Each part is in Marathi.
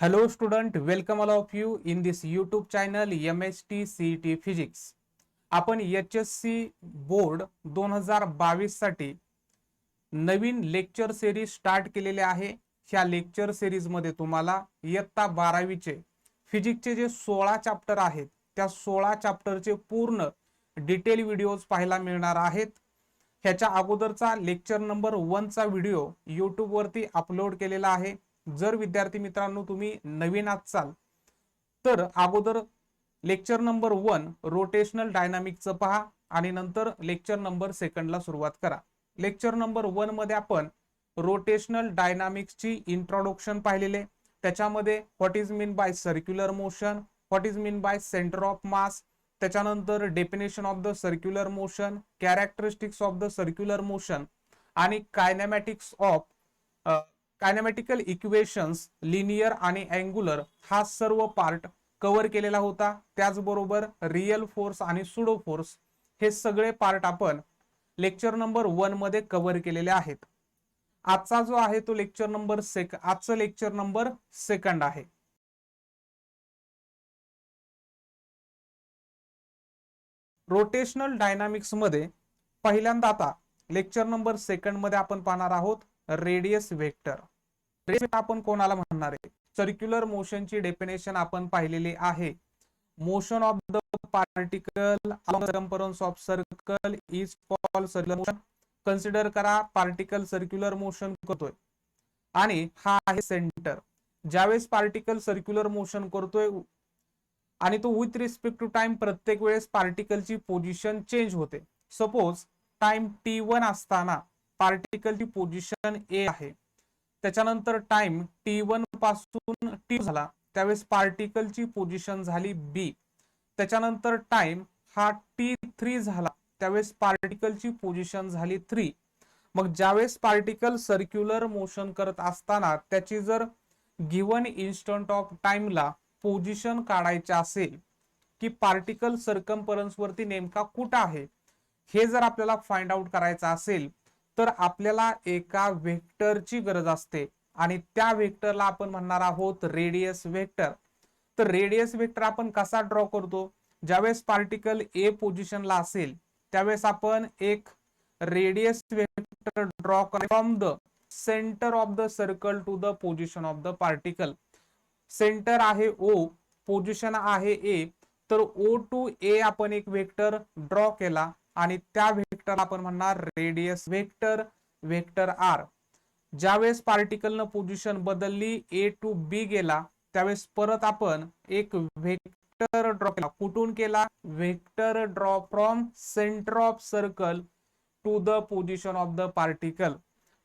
Hello student, welcome all of you in this YouTube channel MST CET Physics. आपण HSC बोर्ड 2022 साठी नवीन लेक्चर सिरीज स्टार्ट केलेले आहे. ह्या लेक्चर सिरीज मध्ये तुम्हाला इयत्ता 12वी चे फिजिक्सचे जे 16 चॅप्टर आहेत त्या 16 चॅप्टरचे पूर्ण डिटेल व्हिडिओज पाहायला मिळणार आहेत. ह्याच्या अगोदरचा लेक्चर नंबर 1 चा व्हिडिओ YouTube वरती अपलोड केलेला आहे. जर विद्यार्थी मित्रांनो तुम्ही नवीन असाल तर अगोदर लेक्चर नंबर 1 रोटेशनल डायनामिक्सचं पहा आणि नंतर लेक्चर नंबर 2 ला सुरुवात करा. लेक्चर नंबर 1 मध्ये आपण रोटेशनल डायनामिक्सची इंट्रोडक्शन पाहिलेले. त्याच्यामध्ये what is mean by circular motion, what is mean by centre of mass, त्याच्यानंतर definition of the circular motion, characteristics of the circular motion आणि kinematics of kinematical equations linear आणि अँगुलर हा सर्व पार्ट कव्हर केलेला होता. त्याचबरोबर रियल फोर्स आणि सुडो फोर्स हे सगळे पार्ट आपण लेक्चर नंबर 1 मध्ये कव्हर केलेले आहेत. आजचा जो आहे तो लेक्चर नंबर आजचं लेक्चर नंबर 2 आहे. रोटेशनल डायनामिक्स मध्ये पहिल्यांदा आता लेक्चर नंबर 2 मध्ये आपण पाहणार आहोत रेडियस वेक्टर. आपण कोणाला म्हणणार आहे? सर्क्युलर मोशनची डेफिनेशन आपण पाहिलेली आहे. Motion of the particle along circumference of circle is called circular motion. Consider करा पार्टिकल सर्क्युलर मोशन करतोय आणि हा आहे सेंटर. ज्यावेळेस पार्टिकल सर्क्युलर मोशन करतोय आणि तो विथ रिस्पेक्ट टू टाइम प्रत्येक वेळेस पार्टिकलची पोझिशन चेंज होते. सपोज टाइम t1 असताना पार्टिकलची पोझिशन ए आहे. त्याच्यानंतर टाइम t1 पासून t झाला त्यावेळेस पार्टिकलची पोझिशन झाली बी. त्याच्यानंतर टाइम हा t3 झाला त्यावेळेस पार्टिकलची पोझिशन झाली 3. मग ज्यावेळेस पार्टिकल सर्क्युलर मोशन करत असताना त्याची जर गिवन इन्स्टंट ऑफ टाइमला पोझिशन काढायची असेल की पार्टिकल सर्कम्फरन्स वरती नेमका कुठं आहे हे जर आपल्याला फाइंड आउट करायचं असेल तर आपल्याला एका वेक्टरची गरज असते आणि त्या वेक्टरला आपण म्हणणार आहोत रेडियस वेक्टर. तर रेडियस वेक्टर आपण कसा ड्रॉ करतो? ज्यावेळेस पार्टिकल ए पोझिशनला असेल त्यावेळेस आपण एक रेडियस वेक्टर ड्रॉ करतो from the centre of the circle to the position of the particle. Centre आहे ओ, पोझिशन आहे ए, तर ओ टू ए आपण एक वेक्टर ड्रॉ केला आणि त्या वेक्टर आपण म्हणणार रेडियस वेक्टर, वेक्टर आर. ज्यावेळेस पार्टिकलनं पोझिशन बदलली ए टू बी गेला त्यावेळेस परत आपण एक वेक्टर ड्रॉ केला. कुठून केला? Vector draw from centre of circle to the position of the particle.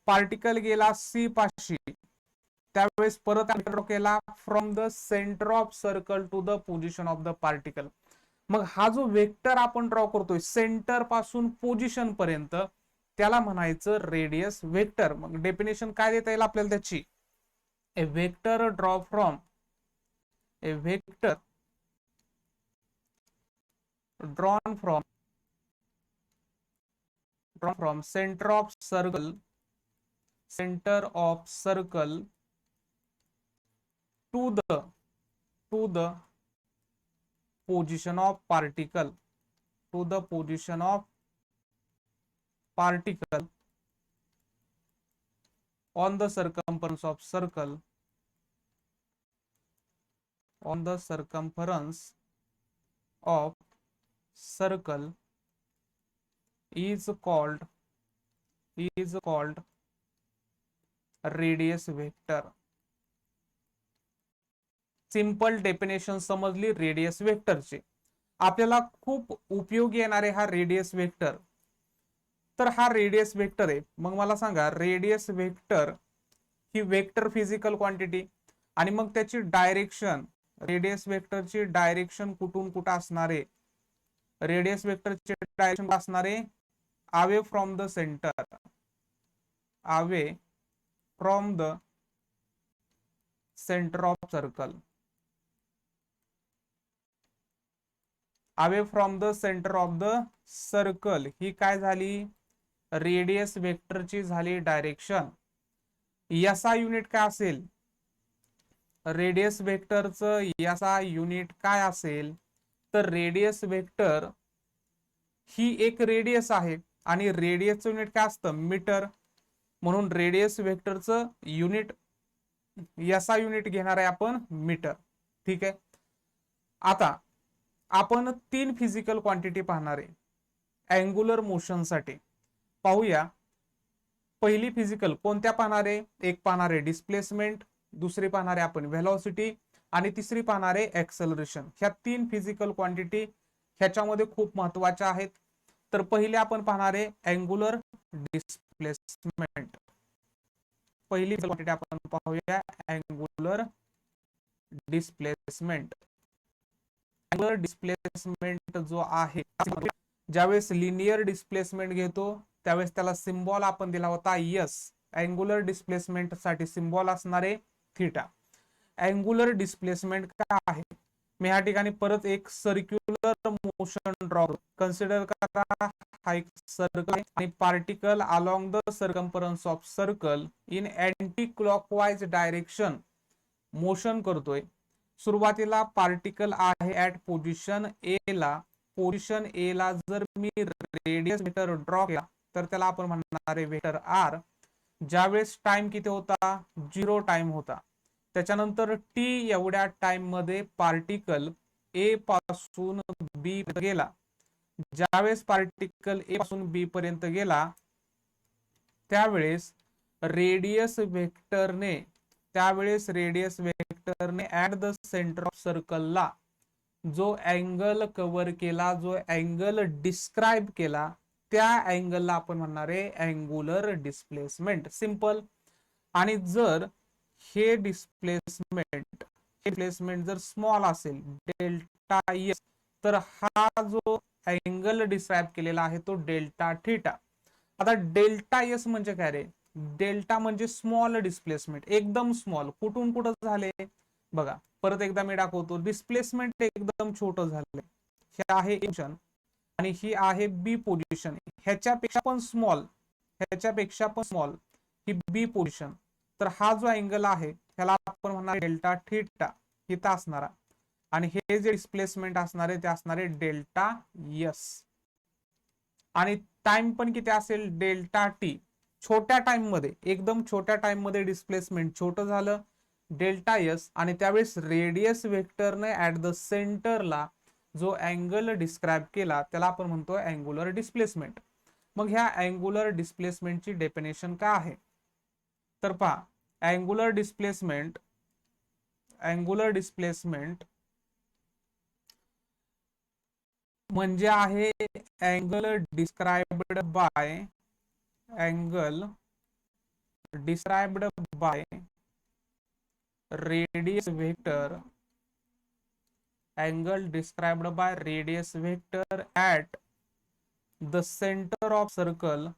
Particle गेला सी पाशी त्यावेळेस परत ड्रॉ केला from the centre of circle to the position of the particle. मग हा जो वेक्टर आपण ड्रॉ करतोय सेंटर पासून पोझिशन पर्यंत त्याला म्हणायचं रेडियस वेक्टर. मग डेफिनेशन काय देता येईल आपल्याला त्याची? A vector draw from a vector drawn from centre of circle to the position of particle on the circumference of circle is called radius vector. Simple definition समजली रेडियस वेक्टरची. आपल्याला खूप उपयोगी येणारे हा रेडियस वेक्टर. तर हा रेडियस वेक्टर आहे. मग मला सांगा रेडियस वेक्टर ही वेक्टर फिजिकल क्वांटिटी आणि मग त्याची डायरेक्शन, रेडियस वेक्टरची डायरेक्शन कुठून कुठं असणार आहे? रेडियस वेक्टरची डायरेक्शन असणार आहे away from the centre, away from the centre of circle, away from the centre of the circle ही काय झाली? रेडियस वेक्टरची झाली डायरेक्शन. याचा युनिट काय असेल? रेडियस वेक्टरचं याचा युनिट काय असेल, तर रेडियस वेक्टर ही एक रेडियस आहे आणि रेडियसचं युनिट काय असतं, मीटर. म्हणून रेडियस वेक्टरचं युनिट याचा युनिट घेणार आहे आपण मीटर. ठीक आहे. आता आपण 3 फिजिकल क्वांटिटी पाहणार आहे अँगुलर मोशन साठी. पाहूया. पहिली फिजिकल कोणत्या पाहणार आहे, एक पाहणार आहे डिस्प्लेसमेंट, दुसरी पाहणार आहे आपण व्हेलॉसिटी आणि तिसरी पाहणार आहे ऍक्सेलरेशन. ह्या 3 फिजिकल क्वांटिटी ह्याच्यामध्ये खूप महत्वाच्या आहेत. तर पहिले आपण पाहणार आहे अँगुलर डिस्प्लेसमेंट. पहिली क्वांटिटी आपण पाहूया अँगुलर डिस्प्लेसमेंट. अँगुलर डिस्प्लेसमेंट जो आहे, ज्यावेळेस लिनियर डिस्प्लेसमेंट घेतो त्यावेळेस त्याला सिम्बॉल आपण दिला होता यस. अँगुलर डिस्प्लेसमेंट साठी सिम्बॉल असणारे थीटा. अँगुलर डिस्प्लेसमेंट काय आहे, मी ह्या ठिकाणी परत एक सर्क्युलर मोशन ड्रॉ. कन्सिडर करा हा एक सर्कल आणि particle along the circumference of circle in anti clockwise direction motion करतोय. सुरुवातीला पार्टिकल आहे ऍट पोझिशन ए ला. पोझिशन ए ला जर मी रेडियस वेक्टर ड्रॉ केला तर त्याला आपण म्हणणार आहे वेक्टर आर. ज्यावेळेस टाइम किती होता, 0 टाइम होता. त्याच्यानंतर टी एवढ्या टाइम मध्ये पार्टिकल ए पासून बी गेला. ज्यावेळेस पार्टिकल ए पासून बी पर्यंत गेला त्यावेळेस रेडियस वेक्टरने ऍट द सेंटर ऑफ सर्कलला जो अँगल कव्हर केला, जो अँगल डिस्क्राइब केला, त्या अँगलला आपण म्हणणार आहे अँगुलर डिस्प्लेसमेंट. सिंपल. आणि जर हे डिस्प्लेसमेंट जर स्मॉल असेल डेल्टा एस, तर हा जो अँगल डिस्क्राइब केलेला आहे तो डेल्टा थीटा. आता डेल्टा एस म्हणजे काय रे, डेल्टा म्हणजे स्मॉल डिस्प्लेसमेंट, एकदम स्मॉल. कुठून कुठं झाले बघा, परत एकदा मी दाखवतो. डिस्प्लेसमेंट एकदम छोटं झालंय. हे आहे पोझिशन आणि ही आहे बी पोझिशन. ह्याच्यापेक्षा पण स्मॉल ही बी पोझिशन. तर हा जो अँगल आहे त्याला आपण म्हणणार डेल्टा थीटा इथं असणारा. आणि हे जे डिस्प्लेसमेंट असणार आहे ते असणार आहे डेल्टा एस. आणि टाइम पण किती असेल, डेल्टा टी. छोट्या टाइम मध्ये, एकदम छोट्या टाइम मध्ये डिस्प्लेसमेंट छोटं झालं डेल्टा एस. आणि त्यावेळेस रेडियस वेक्टरने ऍट द सेंटरला जो अँगल डिस्क्राइब केला त्याला आपण म्हणतो अँगुलर डिस्प्लेसमेंट. मग ह्या अँगुलर डिस्प्लेसमेंटची डेफिनेशन काय आहे, तर पहा. अँगुलर डिस्प्लेसमेंट म्हणजे आहे angle described by radius vector, angle described by radius vector at the center of circle,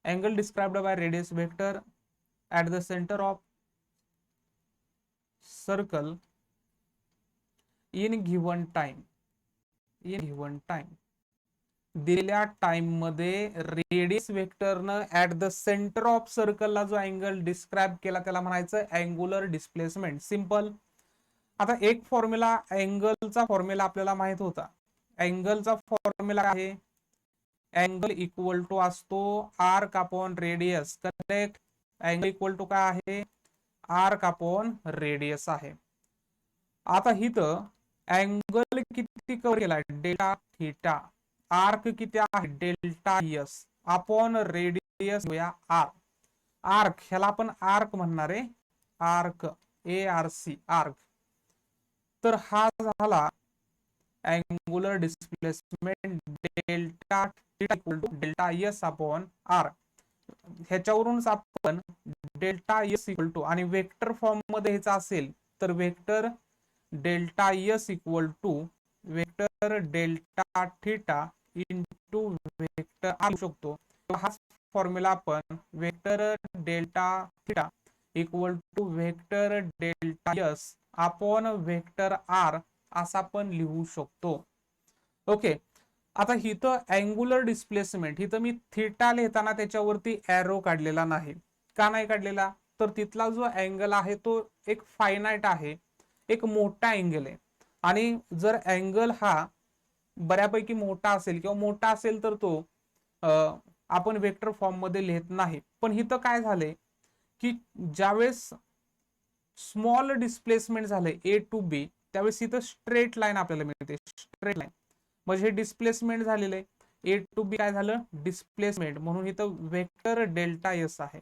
angle described by radius vector at the center of circle in given time. दिलेल्या टाइम मध्ये रेडियस वेक्टरनं ऍट द सेंटर ऑफ सर्कलला जो अँगल डिस्क्राइब केला त्याला म्हणायचं अँगुलर डिस्प्लेसमेंट. सिंपल. आता एक फॉर्म्युला, अँगलचा फॉर्म्युला आपल्याला माहित होता. अँगलचा फॉर्म्युला आहे अँगल इक्वल टू असतो arc upon radius. Correct. Angle equal to काय आहे, आर्क अपॉन रेडियस आहे. आता इथं अँगल किती कव्हर केला, डेल्टा थीटा. आर्क किती आहे, delta S upon radius R. Arc ह्याला आपण आर्क म्हणणार आहे, आर्क ARC आर्क. तर हा झाला angular displacement delta theta equal to delta S upon R. ह्याच्यावरूनच आपण डेल्टा एस इक्वल टू, आणि वेक्टर फॉर्म मध्ये ह्याचा असेल तर vector delta S equal to vector delta theta into vector R शकतो. हाच फॉर्म्युला आपण vector delta theta equal to vector delta S upon vector R असा पण लिहू शकतो. ओके. आता इथं अँगुलर डिस्प्लेसमेंट, इथं मी थीटा लिहिताना त्याच्यावरती एरो काढलेला नाही. का नाही काढलेला? तर तिथला जो अँगल आहे तो एक फायनाइट आहे, एक मोठा अँगल आहे. आणि जर अँगल हा बऱ्यापैकी मोठा असेल किंवा मोठा असेल तर तो आपण वेक्टर फॉर्म मध्ये लिहित नाही. पण इथं काय झालंय की ज्यावेळेस स्मॉल डिस्प्लेसमेंट झाले ए टू बी, त्यावेळेस इथं स्ट्रेट लाईन आपल्याला मिळते, स्ट्रेट लाईन. म्हणजे हे डिस्प्लेसमेंट झालेलं आहे, ए टू बी काय झालं? डिस्प्लेसमेंट. म्हणून इथं वेक्टर डेल्टा एस आहे.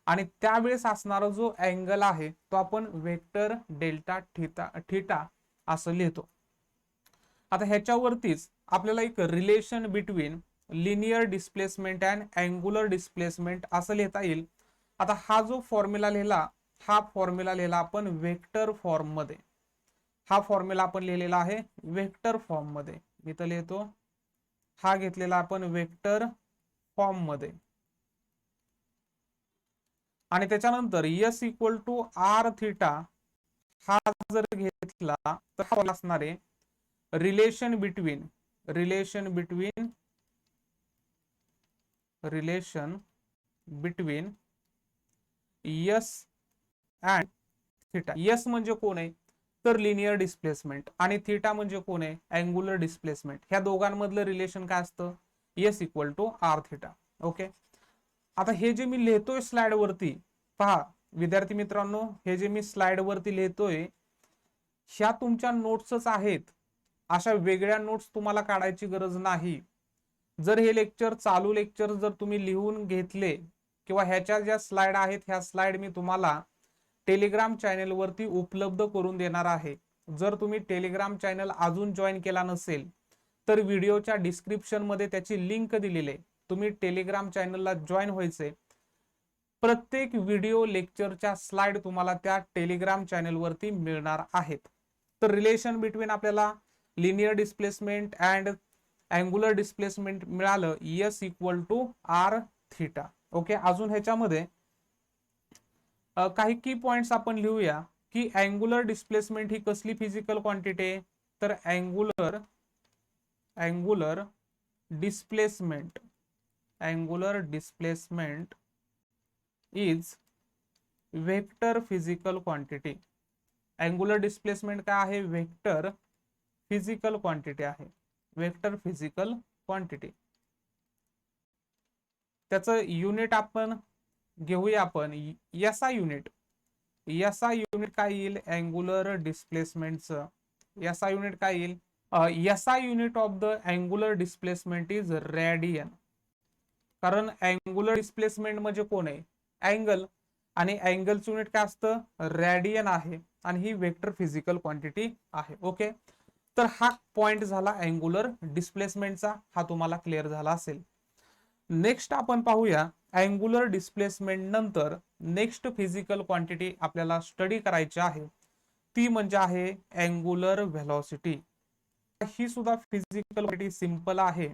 आणि त्यावेळेस असणारा जो अँगल आहे तो आपण वेक्टर डेल्टा थीटा असं लिहितो. आता ह्याच्यावरतीच आपल्याला एक relation between linear displacement and angular displacement असं लिहिता येईल. आता हा जो फॉर्म्युला लिहिला, हा फॉर्म्युला लिहिला आपण वेक्टर फॉर्म मध्ये. हा फॉर्म्युला आपण लिहिलेला आहे वेक्टर फॉर्म मध्ये. मी तर लिहितो, हा घेतलेला आपण वेक्टर फॉर्म मध्ये. आणि त्याच्यानंतर S equal to R theta हा जर घेतला तर हा असणार आहे relation between S and theta. S म्हणजे कोण आहे? तर लिनियर डिस्प्लेसमेंट. आणि थिटा म्हणजे कोण आहे? Angular displacement. ह्या दोघांमधलं रिलेशन काय असतं? S equal to R theta. Okay. आता हे जे मी लिहितोय स्लाइड वरती पहा विद्यार्थी मित्रांनो, हे जे मी स्लाइड वरती लिहितोय ह्या तुमच्या नोट्सच आहेत. अशा वेगळ्या नोट्स तुम्हाला काढायची गरज नाही. जर हे लेक्चर चालू लेक्चर जर तुम्ही लिहून घेतले किंवा ह्याच्या ज्या स्लाइड आहेत ह्या स्लाइड मी तुम्हाला टेलिग्राम चॅनल वरती उपलब्ध करून देणार आहे. जर तुम्ही टेलिग्राम चॅनल अजून जॉईन केला नसेल तर व्हिडिओच्या डिस्क्रिप्शन मध्ये त्याची लिंक दिलेली आहे. तुम्ही टेलिग्राम चॅनलला जॉईन व्हायचे. प्रत्येक व्हिडिओ लेक्चरच्या स्लाइड तुम्हाला त्या टेलिग्राम चॅनल वरती मिळणार आहेत. तर रिलेशन बिटवीन आपल्याला linear displacement and angular displacement मिळालं S equal to R theta. Okay. अजून ह्याच्यामध्ये काही की पॉइंट्स आपण लिहूया की अँगुलर डिस्प्लेसमेंट ही कसली फिजिकल क्वांटिटी आहे? तर angular displacement is vector physical quantity. Angular displacement काय आहे? वेक्टर फिजिकल क्वांटिटी आहे. Vector physical quantity. त्याचं युनिट आपण घेऊया आपण एसआय युनिट. एसआय युनिट काय येईल? अँगुलर डिस्प्लेसमेंटचं एसआय युनिट काय येईल? SI unit of the angular displacement is radian. कारण अँगुलर डिस्प्लेसमेंट म्हणजे कोण आहे? अँगल. आणि अँगलचं युनिट काय असतं? रेडियन आहे. आणि ही वेक्टर फिजिकल क्वांटिटी आहे. ओके. तर हा पॉइंट झाला अँगुलर डिस्प्लेसमेंटचा. हा तुम्हाला क्लिअर झाला असेल. नेक्स्ट आपण पाहूया अँगुलर डिस्प्लेसमेंट नंतर नेक्स्ट फिजिकल क्वांटिटी आपल्याला स्टडी करायची आहे, ती म्हणजे आहे अँगुलर व्हेलॉसिटी. ही सुद्धा फिजिकल क्वांटिटी सिंपल आहे.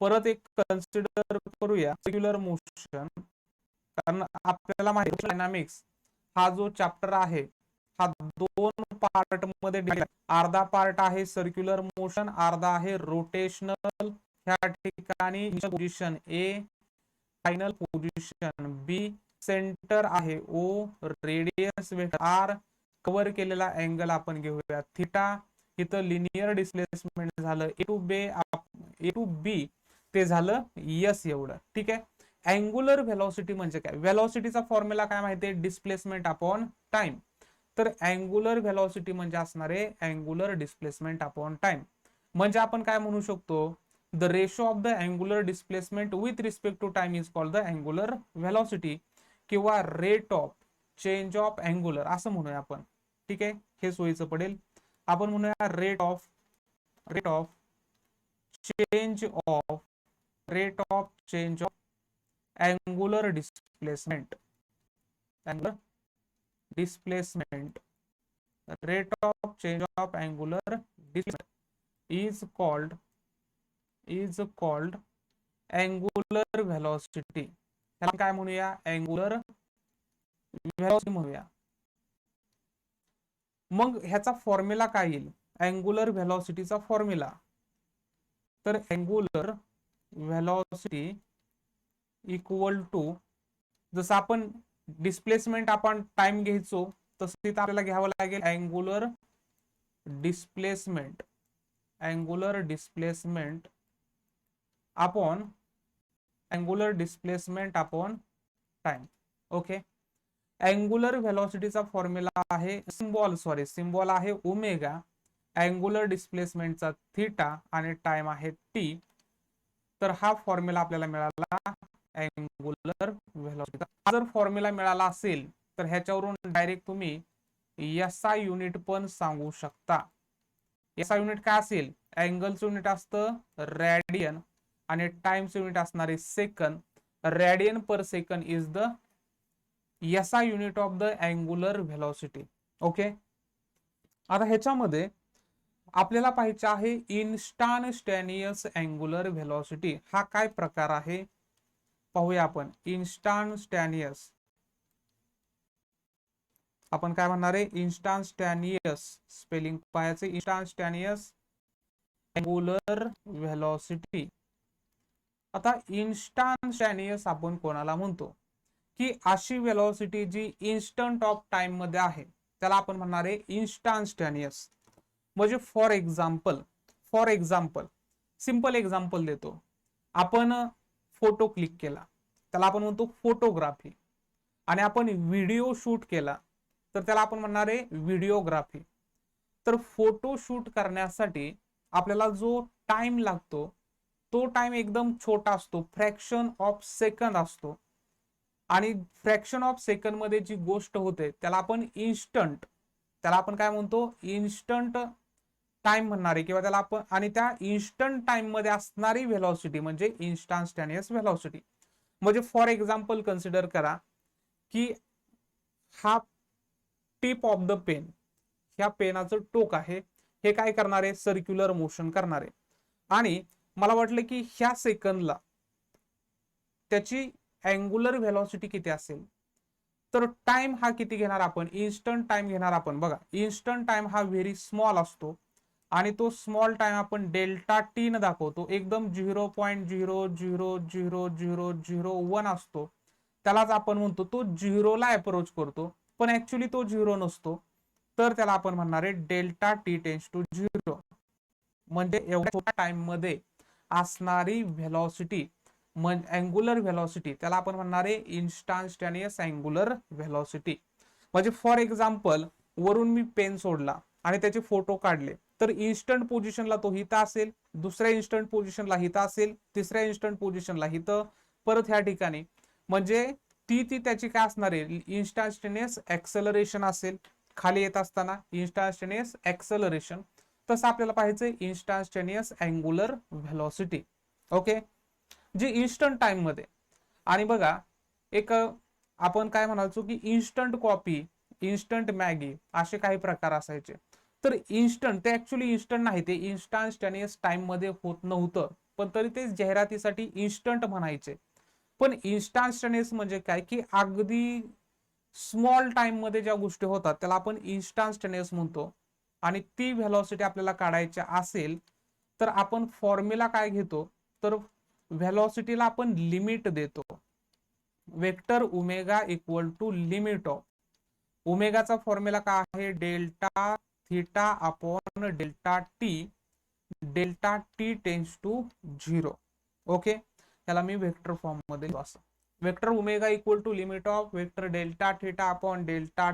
परत एक कन्सिडर करूया सर्क्युलर मोशन. कारण आपल्याला माहिती आहे डायनामिक्स हा जो चॅप्टर आहे हा दोन पार्ट मध्ये. अर्धा पार्ट आहे सर्क्युलर मोशन, अर्धा आहे रोटेशनल. ह्या ठिकाणी पोझिशन ए, फायनल पोझिशन बी, सेंटर आहे ओ, रेडियस वेक्टर आर, कव्हर केलेला अँगल आपण घेऊया थिटा. इथं लिनियर डिस्प्लेसमेंट झालं ए टू बी ते झालं यस एवढं. ठीक आहे. अँगुलर व्हेलॉसिटी म्हणजे काय? व्हेलॉसिटीचा फॉर्म्युला काय माहिती आहे? Displacement upon time. तर अँगुलर व्हेलॉसिटी म्हणजे असणार आहे अँगुलर डिस्प्लेसमेंट अपॉन टाइम. म्हणजे आपण काय म्हणू शकतो? The ratio of the angular displacement with respect to time is called the angular velocity किंवा rate of change of angular असं म्हणूया आपण. ठीक आहे. हे सोयीचं पडेल. आपण म्हणूया rate of change of angular displacement. Rate of change of angular displacement is called angular velocity. ह्याला काय म्हणूया? अँगुलर व्हेलॉसिटी म्हणूया. मग ह्याचा फॉर्म्युला काय येईल? अँगुलर व्हेलॉसिटीचा फॉर्म्युला. तर अँगुलर व्हेलॉसिटी इक्वल टू जसं आपण डिस्प्लेसमेंट आपण टाइम घ्यायचो तसं तिथं आपल्याला घ्यावं लागेल angular displacement, angular displacement upon angular displacement upon time. Okay. Angular व्हेलॉसिटीचा फॉर्म्युला आहे सिम्बॉल आहे ओमेगा, अँगुलर डिस्प्लेसमेंटचा थीटा आणि टाइम आहे टी. तर हा फॉर्म्युला आपल्याला मिळाला अँगुलर व्हेलॉसिटीचा. हा जर फॉर्म्युला मिळाला असेल तर ह्याच्यावरून डायरेक्ट तुम्ही एसआय युनिट पण सांगू शकता. एसआय युनिट काय असेल? अँगलचं युनिट असतं रॅडियन आणि टाइमचं युनिट असणार आहे second. Radian per second is the SI unit of the angular velocity. Okay. आता ह्याच्यामध्ये आपल्याला पाहिजे आहे इन्स्टंटेनियस अँगुलर व्हेलॉसिटी. हा काय प्रकार आहे पाहूया आपण. इन्स्टंटेनियस आपण काय म्हणणार आहे? इन्स्टंटेनियस स्पेलिंग पाहायचे. Instantaneous angular velocity. आता इन्स्टंटेनियस आपण कोणाला म्हणतो की अशी व्हेलॉसिटी जी इन्स्टंट ऑफ टाइम मध्ये आहे त्याला आपण म्हणणार आहे इन्स्टंटेनियस. म्हणजे फॉर एक्झाम्पल सिंपल एक्झाम्पल देतो. आपण फोटो क्लिक केला त्याला आपण म्हणतो फोटोग्राफी, आणि आपण व्हिडिओ शूट केला तर त्याला आपण म्हणणार आहे व्हिडिओग्राफी. तर फोटो शूट करण्यासाठी आपल्याला जो टाइम लागतो तो टाइम एकदम छोटा असतो, फ्रॅक्शन ऑफ सेकंद असतो. आणि फ्रॅक्शन ऑफ सेकंद मध्ये जी गोष्ट होते त्याला आपण इन्स्टंट, त्याला आपण काय म्हणतो? इन्स्टंट टाइम म्हणणार आहे किंवा त्याला आपण, आणि त्या इन्स्टंट टाइम मध्ये असणारी व्हेलॉसिटी म्हणजे इन्स्टंटेनियस व्हेलॉसिटी. म्हणजे फॉर एक्झाम्पल कन्सिडर करा की हा टिप ऑफ द पेन, ह्या पेनाचं टोक आहे, हे काय करणार आहे? सर्क्युलर मोशन करणार आहे. आणि मला वाटलं की ह्या सेकंदला त्याची अँगुलर व्हेलॉसिटी किती असेल, तर टाइम हा किती घेणार आपण? इन्स्टंट टाइम घेणार आपण. बघा इन्स्टंट टाइम हा व्हेरी स्मॉल असतो आणि तो स्मॉल टाइम आपण डेल्टा टी न दाखवतो. एकदम 0.0000001 असतो. त्यालाच आपण म्हणतो तो झिरोला अप्रोच करतो, पण ऍक्च्युली तो झिरो नसतो. तर त्याला आपण म्हणणार आहे delta T tends to zero. म्हणजे एवढ्या छोट्या टाइम मध्ये असणारी व्हेलॉसिटी अँगुलर व्हेलॉसिटी त्याला आपण म्हणणार आहे इन्स्टंटेनियस अँगुलर व्हेलॉसिटी. म्हणजे फॉर एक्झाम्पल वरून मी पेन सोडला आणि त्याचे फोटो काढले तर इन्स्टंट पोझिशनला तो हिता असेल, दुसऱ्या इन्स्टंट पोझिशनला हिता असेल, तिसऱ्या इन्स्टंट पोझिशनला हितं, परत ह्या ठिकाणी. म्हणजे ती त्याची काय असणार आहे? इन्स्टंटेनियस ऍक्सेलरेशन असेल खाली येत असताना, इन्स्टंटेनियस ऍक्सेलरेशन. तसं आपल्याला पाहिजे इन्स्टंटेनियस अँगुलर व्हेलॉसिटी. ओके. जी इन्स्टंट टाइम मध्ये. आणि बघा एक आपण काय म्हणायचो की इन्स्टंट कॉफी, इन्स्टंट मॅगी असे काही प्रकार असायचे. तर इन्स्टंट ते ऍक्च्युली इन्स्टंट नाही, ते इन्स्टंटेनियस टाइम मध्ये होत नव्हतं, पण तरी ते जाहिरातीसाठी इन्स्टंट म्हणायचे. पण इन्स्टंटेनियस म्हणजे काय की अगदी स्मॉल टाइम मध्ये ज्या गोष्टी होतात त्याला आपण इन्स्टंटेनियस म्हणतो. आणि ती व्हेलॉसिटी आपल्याला काढायची असेल तर आपण फॉर्म्युला काय घेतो? तर व्हेलॉसिटीला आपण लिमिट देतो. Vector omega equal to limit of ओमेगाचा फॉर्म्युला काय आहे? Delta theta upon delta T tends to zero. Okay. त्याला मी वेक्टर फॉर्म मध्ये असं vector omega equal to limit of vector delta theta upon delta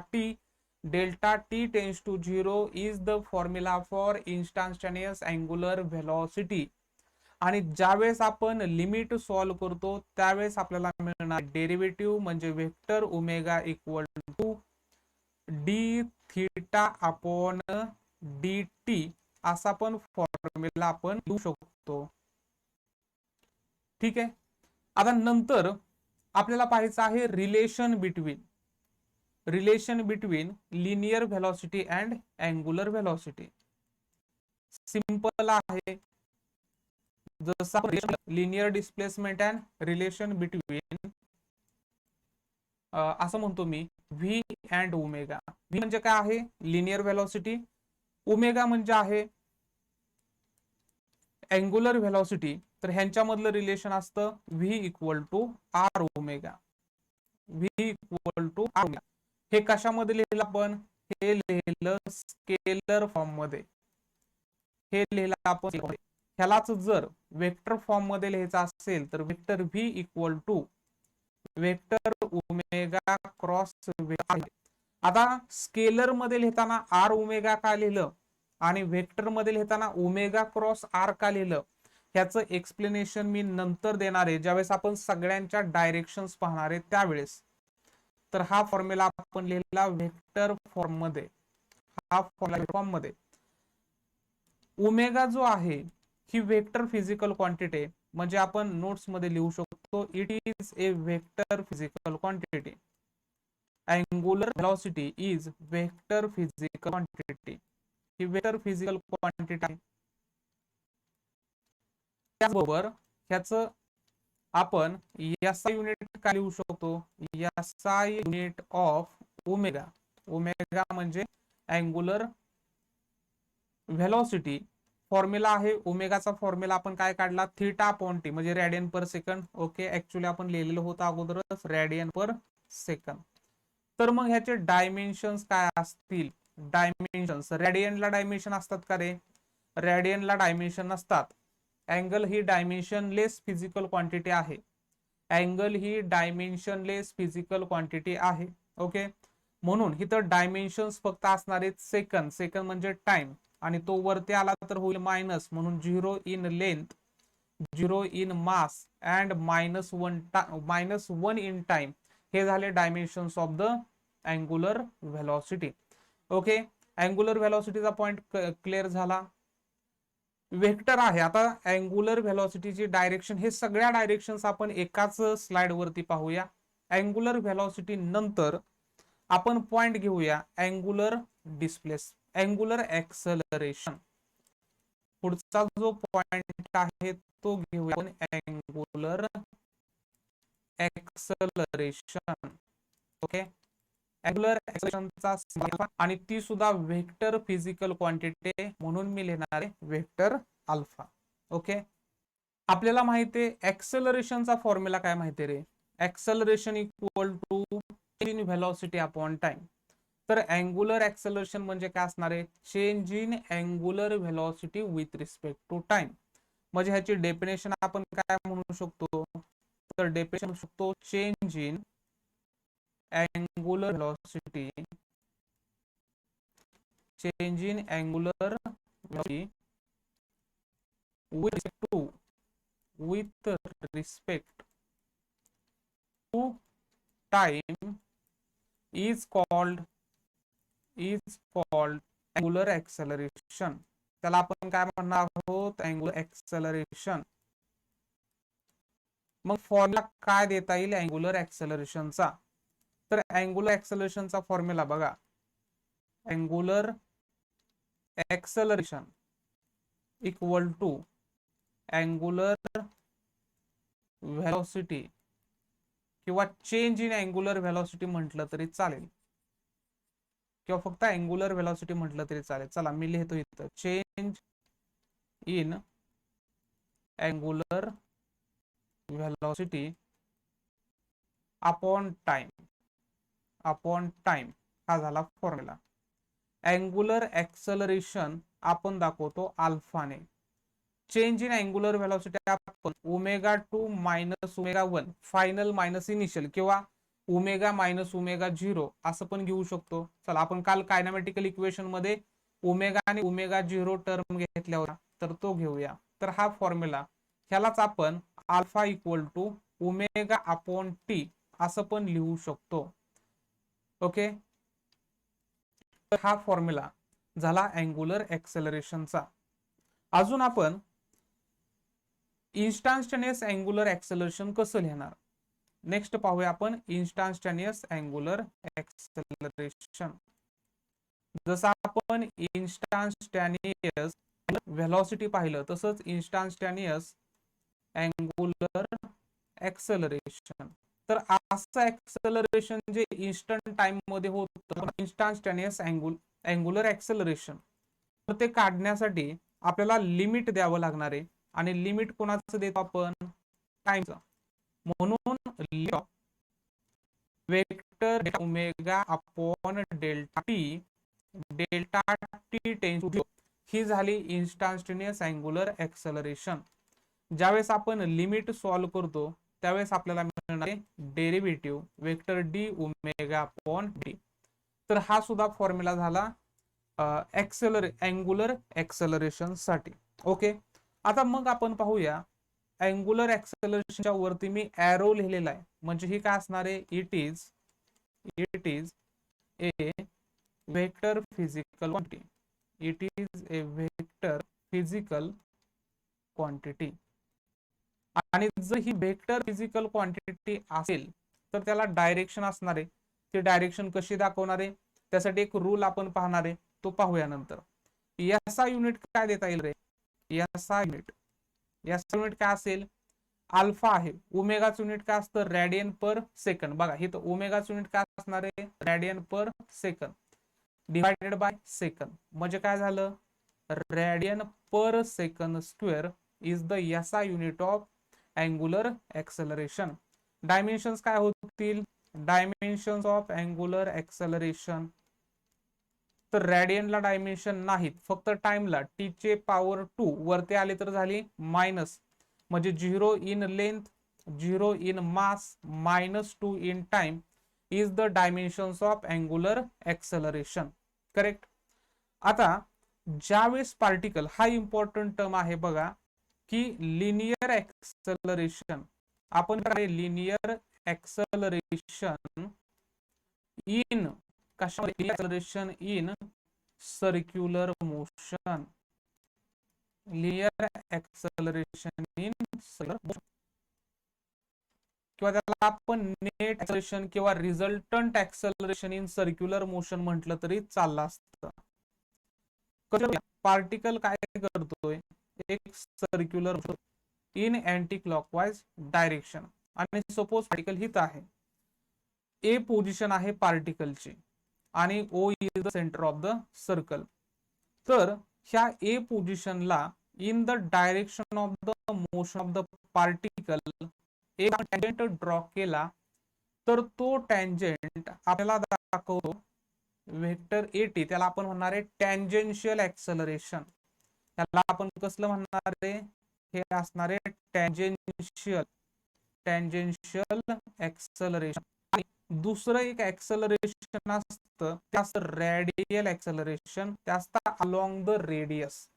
T tends to zero is the formula for instantaneous angular velocity. आणि ज्यावेळेस आपण लिमिट सॉल्व करतो त्यावेळेस आपल्याला मिळणार डेरिव्हेटिव्ह म्हणजे vector omega equal to D theta upon D T असा पण फॉर्म्युला आपण लिहू शकतो. ठीक आहे. आता नंतर आपल्याला पाहायचं आहे relation between linear velocity and angular velocity. Simple आहे. जसं linear displacement and relation between असं म्हणतो मी व्ही अँड ओमेगा. व्ही म्हणजे काय आहे? Linear velocity. ओमेगा म्हणजे आहे अँगुलर व्हेलॉसिटी. तर ह्यांच्यामधलं रिलेशन असतं V equal to R omega. V equal to R. हे कशामध्ये लिहिलं आपण? हे लिहिलं स्केलर फॉर्म मध्ये. हे लिहिलं आपण. ह्यालाच जर वेक्टर फॉर्म मध्ये लिहायचं असेल तर vector V equal to vector omega cross. आता स्केलर मध्ये लिहिताना आर ओमेगा का लिहिलं आणि वेक्टर मध्ये लिहिताना ओमेगा क्रॉस आर का लिहिलं, ह्याचं एक्सप्लेनेशन मी नंतर देणार आहे, ज्यावेळेस आपण सगळ्यांच्या डायरेक्शन्स पाहणार आहे त्यावेळेस. तर हा फॉर्म्युला आपण लिहिला वेक्टर फॉर्म मध्ये. हा फॉर्म मध्ये ओमेगा जो आहे ही वेक्टर फिजिकल क्वांटिटी, म्हणजे आपण नोट्स मध्ये लिहू शकतो it is a vector physical quantity. Angular velocity is vector physical quantity. ही वेक्टर फिजिकल क्वांटिटी आहे. त्याचबरोबर ह्याचं आपण एसआय युनिट काय लिहू शकतो? SI unit of omega. Omega म्हणजे अँगुलर व्हेलॉसिटी. फॉर्म्युला आहे ओमेगाचा फॉर्म्युला आपण काय काढला? थीटा अपॉन टी म्हणजे radian per second. Okay, actually आपण लिहिलेलं होतं अगोदरच रेडियन पर सेकंड. तर मग ह्याचे डायमेन्शन्स काय असतील? डायमेन्शन्स रेडियनला डायमेन्शन असतात का रे? रेडियनला डायमेन्शन नसतात. अँगल ही डायमेन्शनलेस फिजिकल क्वांटिटी आहे. अँगल ही डायमेन्शनलेस फिजिकल क्वांटिटी आहे. ओके, म्हणून इथं डायमेन्शन्स फक्त असणार आहेत सेकंड. सेकंड म्हणजे टाइम, आणि तो वरती आला तर होईल मायनस, म्हणून 0 in length, 0 in mass and -1 in time. हे झाले dimensions of the angular velocity. Okay, angular व्हेलॉसिटीचा पॉइंट क्लिअर झाला. वेक्टर आहे. आता अँगुलर व्हेलॉसिटीची डायरेक्शन, हे सगळ्या डायरेक्शन्स आपण एकाच स्लाइड वरती पाहूया. अँगुलर व्हेलॉसिटी नंतर आपण पॉइंट घेऊया अँगुलर डिस्प्लेस, अँगुलर एक्सेलरेशन. पुढचा जो पॉइंट आहे तो घेऊया आपण अँगुलर एक्सेलरेशन. ओके, अँगुलर एक्सेलरेशनचा, आणि ती सुद्धा वेक्टर फिजिकल क्वांटिटी, म्हणून मी लिहिणार आहे वेक्टर अल्फा. ओके, आपल्याला माहिती आहे एक्सेलरेशनचा फॉर्म्युला काय माहिती रे? Acceleration equal to change in velocity upon time. तर अँगुलर एक्सेलरेशन म्हणजे काय असणार आहे? Change in angular velocity with respect to time. म्हणजे ह्याची डेफिनेशन आपण काय म्हणू शकतो? तर डेफिनेशन म्हणू शकतो change in angular velocity, change in angular velocity with respect to time is called angular acceleration. त्याला आपण काय म्हणणार आहोत? Angular acceleration. मग फॉर्म्युला काय देता येईल अँगुलर एक्सेलरेशनचा? तर अँगुलर एक्सेलरेशनचा फॉर्म्युला बघा, angular acceleration equal to angular velocity किंवा चेंज इन अँगुलर व्हेलॉसिटी म्हटलं तरी चालेल, किंवा फक्त अँगुलर व्हेलॉसिटी म्हटलं तरी चालेल. चला मी लिहितो इथं change in angular velocity upon time. हा झाला फॉर्म्युला. अँगुलर एक्सेलरेशन आपण दाखवतो अल्फाने. चेंज इन अँगुलर व्हेलॉसिटी आपण omega two minus omega 1 final minus initial किंवा ओमेगा मायनस ओमेगा 0 असं पण घेऊ शकतो. चला आपण काल कायनामेटिकल इक्वेशन मध्ये ओमेगा आणि ओमेगा 0 टर्म घेतल्या होत्या, तर तो घेऊया. तर हा फॉर्म्युला, ह्यालाच आपण alpha equal to omega upon T असं पण लिहू शकतो. ओके, तर हा फॉर्म्युला झाला अँगुलर एक्सेलरेशनचा. अजून आपण इन्स्टंटेनियस अँगुलर एक्सेलरेशन कसं लिहिणार? नेक्स्ट पाहूया आपण इन्स्टंटेनियस अँगुलर एक्सेलरेशन. जसं आपण इन्स्टंटेनियस व्हेलॉसिटी पाहिलं, तसंच इन्स्टंटेनियस अँगुलर एक्सेलरेशन. तर असं एक्सेलरेशन जे इन्स्टंट टाइम मध्ये होतं, इन्स्टंटेनियस अँगुलर एक्सेलरेशन, तर ते काढण्यासाठी आपल्याला लिमिट द्यावं लागणार आहे. आणि लिमिट कोणाचं देतो आपण? टाइमचं. म्हणून vector omega upon delta T tends to 0 ही झाली इन्स्टंटेनियस अँगुलर ऍक्सलरेशन. ज्यावेळेस आपण लिमिट सॉल्व्ह करतो त्यावेळेस आपल्याला मिळणार आहे derivative vector D omega upon D. तर हा सुद्धा फॉर्म्युला झाला अँगुलर ऍक्सलरेशन साठी. ओके, आता मग आपण पाहूया अँगुलर ऍक्सलरेशनच्या वरती मी एरो लिहिलेला आहे, म्हणजे ही काय असणार आहे, it is a vector physical quantity. It is a vector physical quantity. आणि जर ही वेक्टर फिजिकल क्वांटिटी असेल तर त्याला डायरेक्शन असणार आहे. ती डायरेक्शन कशी दाखवणार आहे त्यासाठी एक रूल आपण पाहणार आहे, तो पाहूया नंतर. याचा युनिट काय देता येईल रे, याचा युनिट काय असेल, अल्फा आहे. ओमेगाचं युनिट काय असतं, रॅडियन पर सेकंड. बघा इथं ओमेगाचं युनिट काय असणार आहे, radian per second divided by second. म्हणजे काय झालं, radian per second square is the SI unit of angular acceleration. Dimensions काय होतील, डायमेन्शन्स ऑफ अँगुलर ऍक्सलरेशन. तर रॅडियनला डायमेन्शन नाहीत, फक्त टाइमला टी चे पॉवर 2 वरती आले तर झाली मायनस, म्हणजे 0 in length, 0 in mass, -2 in time is the dimensions of angular acceleration. Correct. आता ज्यावेळेस पार्टिकल, हा इम्पॉर्टंट टर्म आहे बघा, की लिनियर ऍक्सलरेशन, आपण लिनियर ऍक्सलरेशन इन कशामध्ये, acceleration in circular motion, linear acceleration in circular motion, किंवा त्याला आपण नेट ऍक्सलरेशन किंवा resultant acceleration in circular motion म्हटलं तरी चाललं असतं. पार्टिकल काय करतोय, एक circular in anti clockwise direction. आणि सपोज पार्टिकल हित आहे, ए पोझिशन आहे पार्टिकलची आणि O is the centre of the circle. तर ह्या ए पोझिशनला in the direction of the motion of the particle एक टँजेंट ड्रॉ केला तर तो टँजेंट आपल्याला दाखवतो वेक्टर एटी. त्याला आपण म्हणणार आहे टँजेन्शियल ऍक्सलरेशन. त्याला आपण कसलं म्हणणार आहे, हे असणार आहे टँजेन्शियल ऍक्सलरेशन. आणि दुसरं एक ऍक्सलरेशन असतं ते असतं रॅडियल ऍक्सलरेशन, ते असतं अलोंग द रेडियस.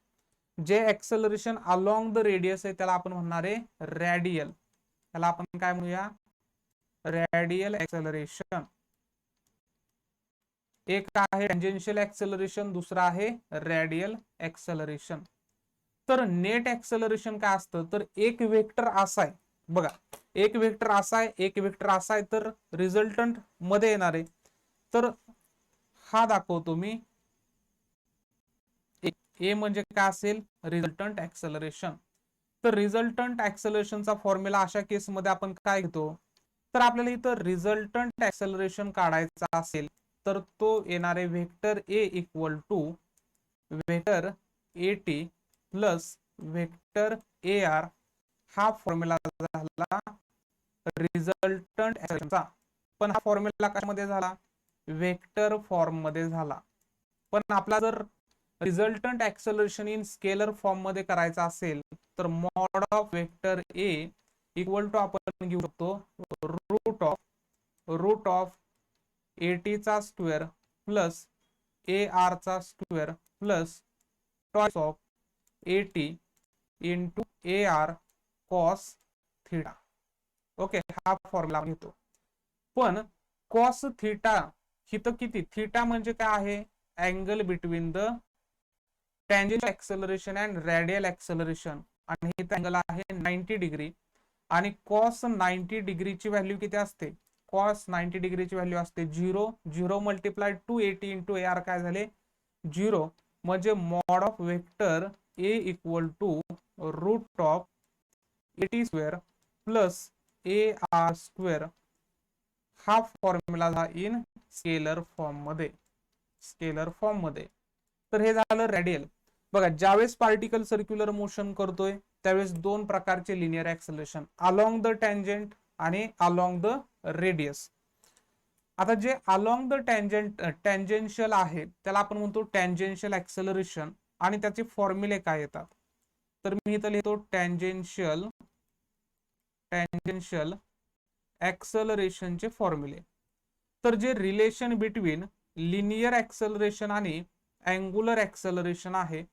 जे ऍक्सलरेशन अलोंग द रेडियस आहे त्याला आपण म्हणणार आहे रॅडियल. त्याला आपण काय म्हणूया, रॅडियल ऍक्सलरेशन. एक आहे टँजेन्शियल ऍक्सलरेशन, दुसरा आहे रॅडियल ऍक्सलरेशन. तर नेट ऍक्सलरेशन काय असतं, तर एक वेक्टर असा आहे बघा, एक वेक्टर असा आहे, एक वेक्टर असा आहे, तर रिझल्टंट मध्ये येणार आहे. तर हा दाखवतो मी, ए म्हणजे काय असेल, रिझल्टंट ऍक्सलरेशन. तर रिझल्टंट ऍक्सलरेशनचा फॉर्म्युला अशा केसमध्ये आपण काय घेतो, तर आपल्याला इथं रिझल्टंट ऍक्सलरेशन काढायचा असेल तर तो येणार आहे vector A equal to vector A T plus vector A R. हा फॉर्म्युला झाला रिझल्टंट ऍक्सलरेशनचा. पण हा फॉर्म्युला कशामध्ये झाला, वेक्टर फॉर्म मध्ये झाला. पण आपला जर resultant acceleration in scalar form मध्ये करायचा असेल तर mod of vector A equal to आपण घेऊ शकतो रूट ऑफ एटी चा स्क्वेअर प्लस ए आर चा square plus twice of A T into A R cos theta. Okay, हा फॉर्म्युला घेतो. पण कॉस थीटा हिथं किती, थीटा म्हणजे काय आहे, angle between the tangential acceleration and radial acceleration. आणि हे अँगल आहे 90 डिग्री. आणि कॉस 90 डिग्रीची व्हॅल्यू किती असते, कॉस 90 डिग्रीची व्हॅल्यू असते 0. 0 multiply two 80 into A R काय झाले 0. म्हणजे mod of vector A equal to root of 80 square plus A R square. हा फॉर्म्युला झाला इन स्केलर फॉर्म मध्ये. तर हे झालं रॅडियल. बघा, ज्यावेळेस पार्टिकल सर्क्युलर मोशन करतोय त्यावेळेस दोन प्रकारचे linear acceleration, along the tangent आणि अलोंग द रेडियस. आता जे अलॉंग द टँजेन्शियल आहे त्याला आपण म्हणतो टँजेन्शियल ऍक्सेलरेशन, आणि त्याचे फॉर्म्युले काय येतात? तर मी इथं लिहितो टँजेन्शियल ऍक्सेलरेशनचे फॉर्म्युले. तर जे रिलेशन बिटवीन लिनियर ऍक्सेलरेशन आणि अँगुलर ऍक्सेलरेशन आहे,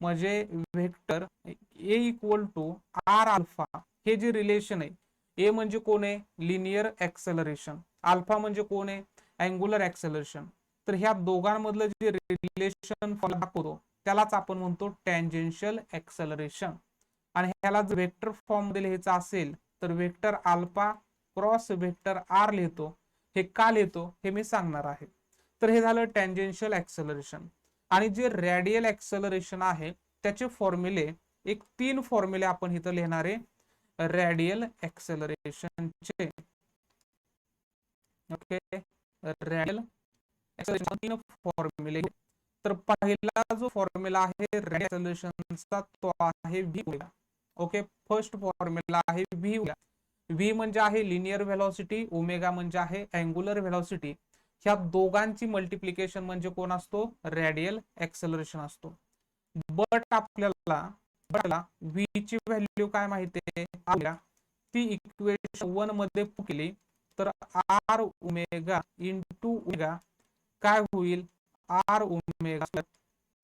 म्हणजे vector A equal to R alpha, हे जे रिलेशन आहे, ए म्हणजे कोण आहे? Linear acceleration. अल्फा म्हणजे कोण आहे? Angular acceleration. तर ह्या दोघांमधलं जे रिलेशन दाखवतो त्यालाच आपण म्हणतो टँजेन्शियल ऍक्सेलरेशन. आणि ह्याला जर वेक्टर फॉर्म मध्ये लिहायचं असेल तर vector alpha cross vector R लिहितो. हे का लिहितो हे मी सांगणार आहे. तर हे झालं टँजेन्शियल ऍक्सेलरेशन. आणि जे रॅडियल ऍक्सेलरेशन आहे त्याचे फॉर्म्युले, एक 3 फॉर्म्युले आपण इथं लिहिणार आहे रॅडियल ऍक्सेलरेशनचे. ओके, रॅडियल ऍक्सेलरेशन 3 फॉर्म्युले. तर पहिला जो फॉर्म्युला आहे रॅडियल ऍक्सेलरेशनचा तो आहे V omega. Okay, first formula आहे व्ही. व्ही म्हणजे आहे लिनियर व्हेलॉसिटी, ओमेगा म्हणजे आहे अँगुलर व्हेलॉसिटी. ह्या दोघांची मल्टिप्लिकेशन म्हणजे कोण असतो? रॅडियल ऍक्सेलरेशन असतो. बट आपल्याला व्ही ची व्हॅल्यू काय माहिती आहे? ती इक्वेशन 1 मध्ये केली तर आर ओमेगा इंटू ओमेगा काय होईल? R omega.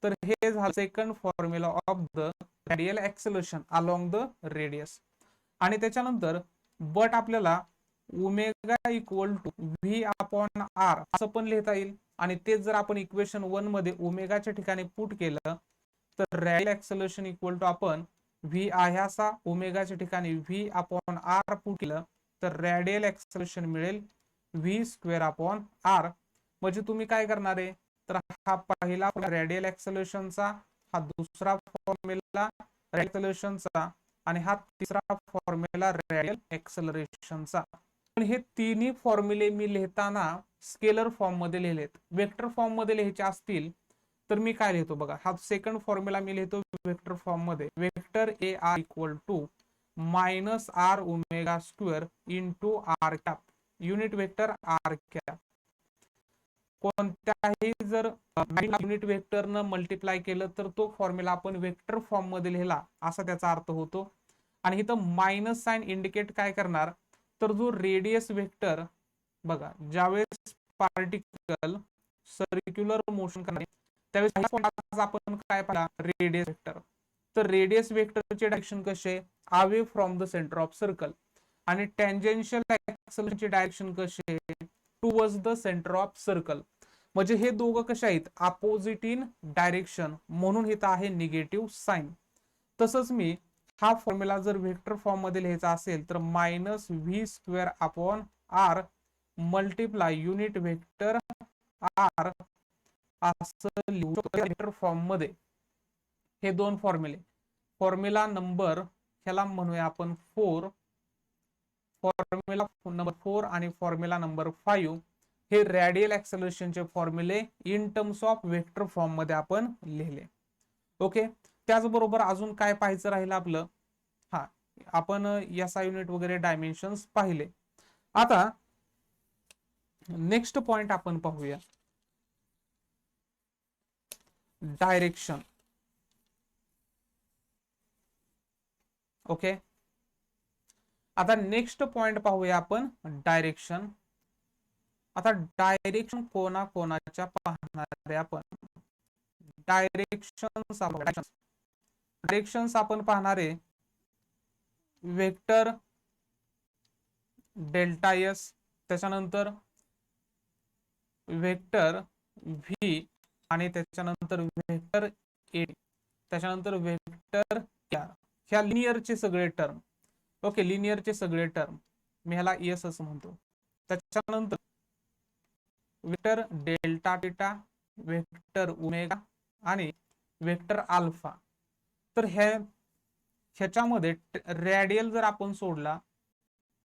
तर हे झालं second formula of the radial acceleration along the radius. आणि त्याच्यानंतर बट आपल्याला omega equal to V upon R असं पण लिहिता येईल. आणि तेच जर आपण इक्वेशन 1 मध्ये ओमेगाच्या ठिकाणी पुट केलं तर रॅडियल ऍक्सेलरेशन इक्वल टू आपण व्ही आहे असा ओमेगाच्या ठिकाणी व्ही अपॉन आर पुट केलं तर रॅडियल ऍक्सेलरेशन मिळेल व्ही स्क्वेअर अपॉन आर. म्हणजे तुम्ही काय करणार आहे? तर हा पहिला रॅडियल ऍक्सेलरेशनचा, हा दुसरा फॉर्म्युला रॅडियल ऍक्सेलरेशनचा, आणि हा तिसरा फॉर्म्युला रॅडियल ऍक्सेलरेशनचा. पण हे तिन्ही फॉर्म्युले मी लिहिताना स्केलर फॉर्म मध्ये लिहिलेत. वेक्टर फॉर्म मध्ये लिहायचे असतील तर मी काय लिहितो बघा, हा सेकंड फॉर्म्युला मी लिहितो वेक्टर फॉर्म मध्ये. Vector A R equal to minus R omega square into R cap, unit vector R cap. कोणत्याही जर युनिट वेक्टरनं मल्टिप्लाय केलं तर तो फॉर्म्युला आपण वेक्टर फॉर्म मध्ये लिहिला असा त्याचा अर्थ होतो. आणि इथं मायनस साइन इंडिकेट काय करणार? तर जो रेडियस वेक्टर बघा, ज्यावेळेस पार्टिकल सर्क्युलर मोशन करणार त्यावेळेस आपण काय पाहिला? Radius vector. तर रेडियस वेक्टरचे डायरेक्शन कसे? Away from the centre of circle. आणि टँजेन्शियल ऍक्सेलरेशनचे डायरेक्शन कसे? Towards the centre of circle. म्हणजे हे दोघं कसे आहेत? अपोजिट इन डायरेक्शन, म्हणून इथं आहे निगेटिव्ह साइन. तसंच मी हा फॉर्म्युला जर वेक्टर फॉर्म मध्ये लिहायचा असेल तर minus V square upon R multiply unit vector R असं लिहू शकतो वेक्टर फॉर्म मध्ये. हे दोन फॉर्म्युले, फॉर्म्युला नंबर ह्याला म्हणूया आपण 4, फॉर्म्युला नंबर 4 आणि फॉर्म्युला नंबर 5 हे रॅडियल ऍक्सेलरेशनचे फॉर्म्युले in terms of vector form मध्ये आपण लिहिले. ओके, त्याचबरोबर अजून काय पाहायचं राहिलं आपलं? हा, आपण एसआय युनिट वगैरे डायमेन्शन्स पाहिले. आता नेक्स्ट पॉइंट आपण पाहूया, डायरेक्शन. ओके, आता नेक्स्ट पॉइंट पाहूया आपण डायरेक्शन. आता डायरेक्शन कोणाच्या पाहणार आहे आपण? डायरेक्शन्स आपण पाहणार आहे वेक्टर डेल्टा एस, त्याच्यानंतर वेक्टर व्ही, आणि त्याच्यानंतर वेक्टर ए, त्याच्यानंतर वेक्टर आर. ह्या लिनियरचे सगळे टर्म. ओके, लिनियरचे सगळे टर्म मी ह्याला एस असं म्हणतो. त्याच्यानंतर vector delta theta, vector omega आणि वेक्टर अल्फा. तर ह्याच्यामध्ये रॅडियल जर आपण सोडला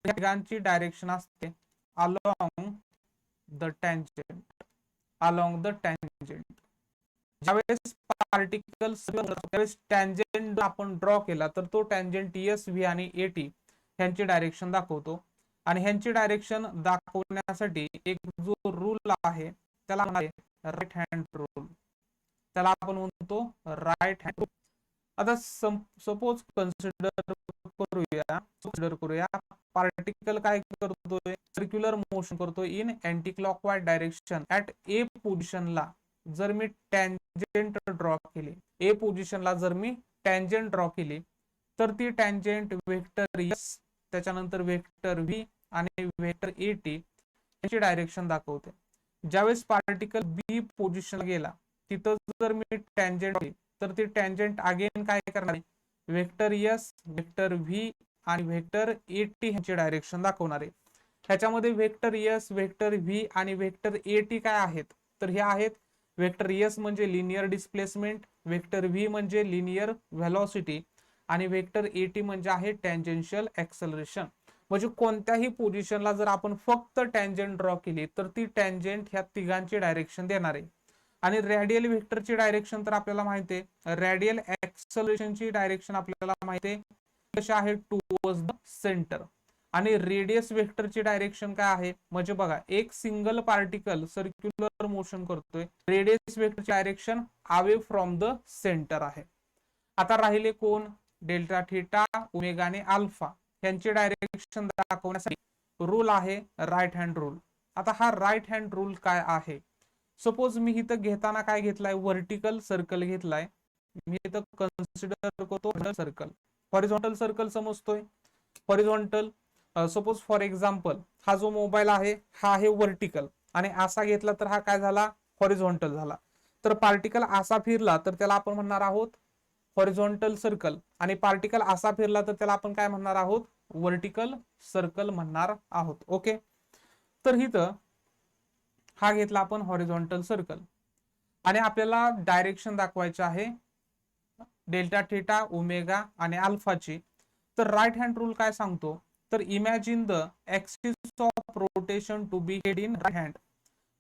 तिघांची डायरेक्शन असते along the tangent. Along the tangent ज्यावेळेस पार्टिकल त्यावेळेस टँजेंट आपण ड्रॉ केला तर तो टँजेंट एस व्ही आणि एटी ह्यांची डायरेक्शन दाखवतो. आणि ह्यांची डायरेक्शन दाखवण्यासाठी एक जो रूल आहे त्याला राईट हँड रूल, त्याला आपण म्हणतो राईट हँड रूल. आता सपोज कन्सिडर करूया पार्टिकल काय करतोय, सर्क्युलर मोशन करतोय in anti clockwise direction at A पोझिशनला. जर मी टँजेंट ड्रॉ केली ए पोझिशनला, जर मी टँजेंट ड्रॉ केली तर ती टँजेंट वेक्टर एस, त्याच्यानंतर वेक्टर व्ही आणि वेक्टर ए टी याची डायरेक्शन दाखवते. ज्यावेळेस पार्टिकल बी पोझिशनला गेला तिथं जर मी टँजेंट तर ती टँजेंट अगेन काय करणार आहे, वेक्टर एस, वेक्टर व्ही आणि वेक्टर ए टी ह्याची डायरेक्शन दाखवणार आहे. ह्याच्यामध्ये वेक्टर एस, वेक्टर व्ही आणि वेक्टर ए टी काय आहेत, तर हे आहेत वेक्टर एस म्हणजे लिनियर डिस्प्लेसमेंट, वेक्टर व्ही म्हणजे लिनियर व्हेलॉसिटी आणि वेक्टर ए टी म्हणजे आहे टँजेन्शियल ऍक्सलरेशन. म्हणजे कोणत्याही पोझिशनला जर आपण फक्त टँजेंट ड्रॉ केली तर ती टँजेंट ह्या तिघांची डायरेक्शन देणार आहे. आणि रेडियल वेक्टरची डायरेक्शन तर आपल्याला माहिती आहे, रेडियल ऍक्सलरेशनची डायरेक्शन आपल्याला माहिती आहे कशी आहे, टुवर्ड्स द सेंटर. आणि रेडियस वेक्टरची डायरेक्शन काय आहे, म्हणजे बघा एक सिंगल पार्टिकल सर्क्युलर मोशन करतोय, रेडियस वेक्टरची direction away from the centre आहे. आता राहिले कोण, डेल्टा थीटा, ओमेगा आणि अल्फा यांची डायरेक्शन दाखवण्यासाठी रूल आहे राईट हँड रूल. आता हा राईट हँड रूल काय आहे, सपोज मी इथं घेताना काय घेतलाय, व्हर्टिकल सर्कल घेतलाय. मी इथं कन्सिडर करतो सर्कल, हॉरिझॉन्टल सर्कल समजतोय, हॉरिझॉन्टल. सपोज फॉर एक्झाम्पल हा जो मोबाईल आहे हा आहे व्हर्टिकल आणि असा घेतला तर हा काय झाला, हॉरिझॉन्टल झाला. तर पार्टिकल असा फिरला तर त्याला आपण म्हणणार आहोत हॉरिझॉन्टल सर्कल, आणि पार्टिकल असा फिरला तर त्याला आपण काय म्हणणार आहोत, व्हर्टिकल सर्कल म्हणणार आहोत. ओके, तर इथं हा घेतला आपण हॉरिझॉन्टल सर्कल आणि आपल्याला डायरेक्शन दाखवायची आहे डेल्टा थीटा, ओमेगा आणि अल्फाची. तर राईट हँड रूल काय सांगतो, तर imagine the axis of rotation to be held in right hand.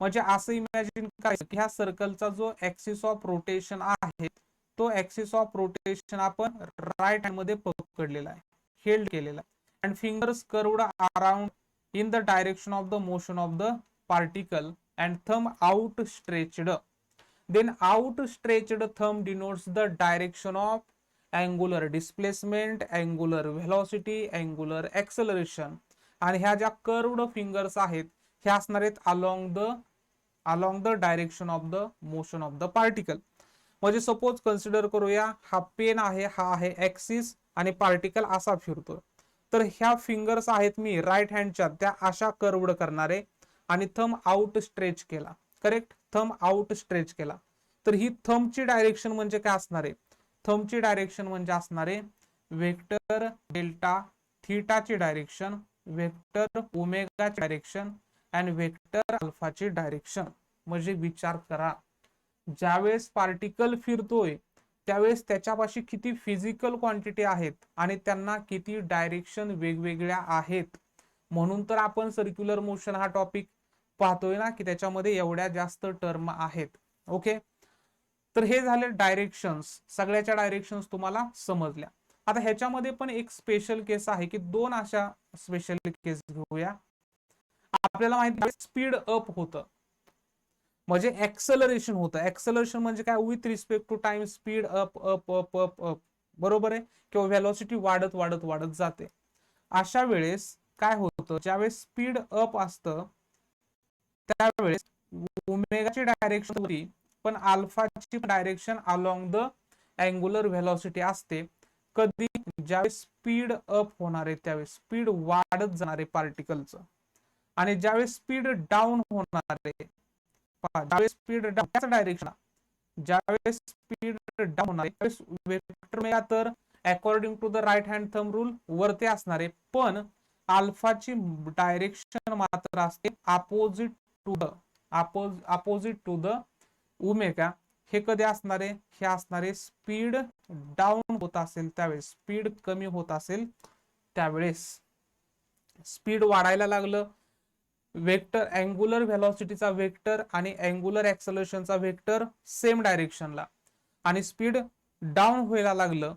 म्हणजे असं इमॅजिन करायचं की ह्या सर्कलचा जो ऍक्सिस ऑफ रोटेशन आहे तो ऍक्सिस ऑफ रोटेशन आपण राईट हँड मध्ये पकडलेला आहे, हेल्ड केलेला आहे. And fingers curved around in the direction of the motion of the particle and thumb outstretched. Then outstretched thumb denotes the direction of angular displacement, angular velocity, angular acceleration. आणि ह्या ज्या कर्व्ड फिंगर्स आहेत ह्या असणार आहेत along the direction of the motion of the particle. म्हणजे सपोज कन्सिडर करूया हा पेन आहे, हा आहे ऍक्सिस आणि पार्टिकल असा फिरतोय. तर ह्या फिंगर्स आहेत मी राईट हँडच्या त्या अशा कर्व्ड करणारे आणि थंब आउट स्ट्रेच केला, करेक्ट, थंब आउट स्ट्रेच केला. तर ही थंबची डायरेक्शन म्हणजे काय असणार आहे, थंबची डायरेक्शन म्हणजे असणार आहे वेक्टर डेल्टा थीटाची डायरेक्शन, वेक्टर ओमेगाची डायरेक्शन आणि वेक्टर अल्फाची डायरेक्शन. म्हणजे विचार करा, ज्यावेळेस पार्टिकल फिरतोय त्यावेळेस त्याच्यापाशी किती फिजिकल क्वांटिटी आहेत आणि त्यांना किती डायरेक्शन वेगवेगळ्या आहेत. म्हणून तर आपण सर्क्युलर मोशन हा टॉपिक पाहतोय ना, की त्याच्यामध्ये एवढ्या जास्त टर्म आहेत. ओके, तर हे झाले डायरेक्शन्स, सगळ्याच्या डायरेक्शन्स तुम्हाला समजल्या. आता ह्याच्यामध्ये पण एक स्पेशल केस आहे की दोन अशा स्पेशल केस घेऊया. आपल्याला माहिती आहे स्पीड अप होतं म्हणजे ऍक्सलरेशन होतं. ऍक्सलरेशन म्हणजे काय, with respect to time speed up up up up up, बरोबर आहे, किंवा व्हेलॉसिटी वाढत वाढत वाढत जाते. अशा वेळेस काय होतं, ज्यावेळेस स्पीड अप असतं त्यावेळेस ओमेगाची डायरेक्शन होती पण अल्फाची direction along the angular velocity असते. कधी, ज्यावेळेस स्पीड अप होणार आहे त्यावेळेस स्पीड वाढत जाणार आहे पार्टिकलचं, आणि ज्यावेळेस स्पीड डाऊन होणार आहे, ज्यावेळेस स्पीड डाऊन डायरेक्शन, ज्यावेळेस स्पीड डाऊन होणार आहे त्यावेळेस वेक्टर तर according to the right hand thumb rule वरती असणार आहे, पण अल्फाची डायरेक्शन मात्र असते अपोजिट टू द ओमेगा. हे कधी असणार आहे, हे असणार आहे स्पीड डाऊन होत असेल त्यावेळेस, स्पीड कमी होत असेल त्यावेळेस. स्पीड वाढायला लागलं, वेक्टर अँगुलर व्हेलॉसिटीचा वेक्टर आणि अँगुलर ऍक्सलरेशनचा वेक्टर सेम डायरेक्शनला, आणि स्पीड डाऊन व्हायला लागलं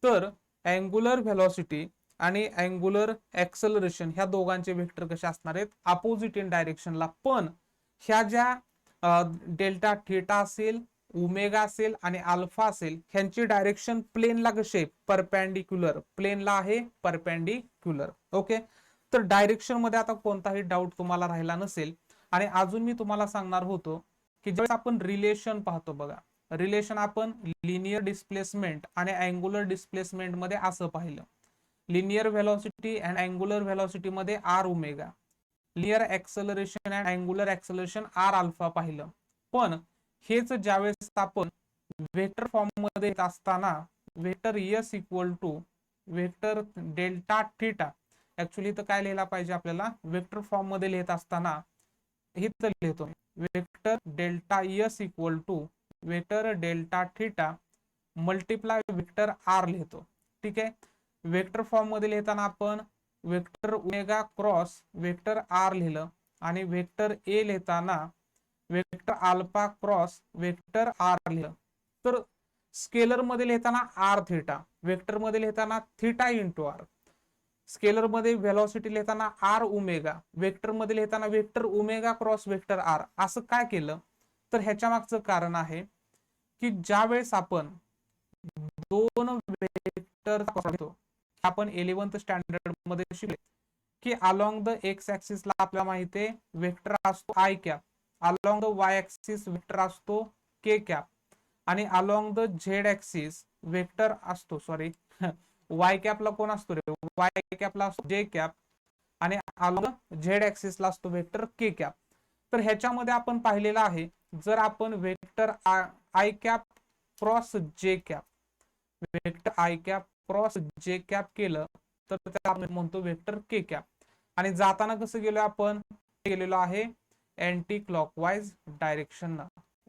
तर अँगुलर व्हेलॉसिटी आणि अँग्युलर ऍक्सलरेशन ह्या दोघांचे वेक्टर कसे असणार आहेत, अपोजिट इन डायरेक्शनला. पण ह्या ज्या डेल्टा थीटा असेल, ओमेगा असेल आणि अल्फा असेल, ह्यांची डायरेक्शन प्लेनला कशी आहे, परपेंडिक्युलर, प्लेनला आहे परपेंडिक्युलर. ओके, तर डायरेक्शन मध्ये आता कोणताही डाऊट तुम्हाला राहिला नसेल. आणि अजून मी तुम्हाला सांगणार होतो की ज्यावेळेस आपण रिलेशन पाहतो बघा, रिलेशन आपण लिनियर डिस्प्लेसमेंट आणि अँग्युलर डिस्प्लेसमेंट मध्ये असं पाहिलं. Linear velocity and angular velocity मध्ये R omega, linear acceleration and angular acceleration R alpha पाहिलं. पण हेच ज्यावेळेस आपण वेक्टर फॉर्म मध्ये येत असताना vector S equal to vector delta theta, actually तर काय लिहिला पाहिजे आपल्याला, वेक्टर फॉर्म मध्ये लिहित असताना हे तर लिहितो vector delta S equal to vector delta theta multiply vector R लिहितो. ठीक आहे, वेक्टर फॉर्म मध्ये लिहिताना आपण vector omega cross vector R लिहिलं आणि वेक्टर ए लिहिताना vector alpha cross vector R लिहिलं. तर स्केलर मध्ये लिहिताना आर थीटा, वेक्टर मध्ये लिहिताना थीटा इंटू आर, स्केलर मध्ये व्हेलॉसिटी लिहिताना आर ओमेगा, वेक्टर मध्ये लिहिताना vector omega cross vector R. असं काय केलं, तर ह्याच्या मागचं कारण आहे की ज्या वेळेस आपण दोन वेक्टर आपण 11th स्टँडर्ड मध्ये शिकले की अलॉंग द एक्स ऍक्सिस ला आपल्याला माहिती आहे वेक्टर असतो i cap, along the Y axis vector असतो के कॅप आणि along the Z axis vector असतो, सॉरी वाय कॅपला कोण असतो रे, वाय कॅपला असतो जे कॅप आणि अलॉंग झेड ऍक्सिसला असतो वेक्टर के कॅप. तर ह्याच्यामध्ये आपण पाहिलेलं आहे जर आपण वेक्टर आय कॅप क्रॉस जे cap, vector i cap cross जे कॅप केलं तर त्याला आपण म्हणतो वेक्टर के कॅप. आणि जाताना कसं गेलो आपण, गेलेलो आहे anti clockwise direction,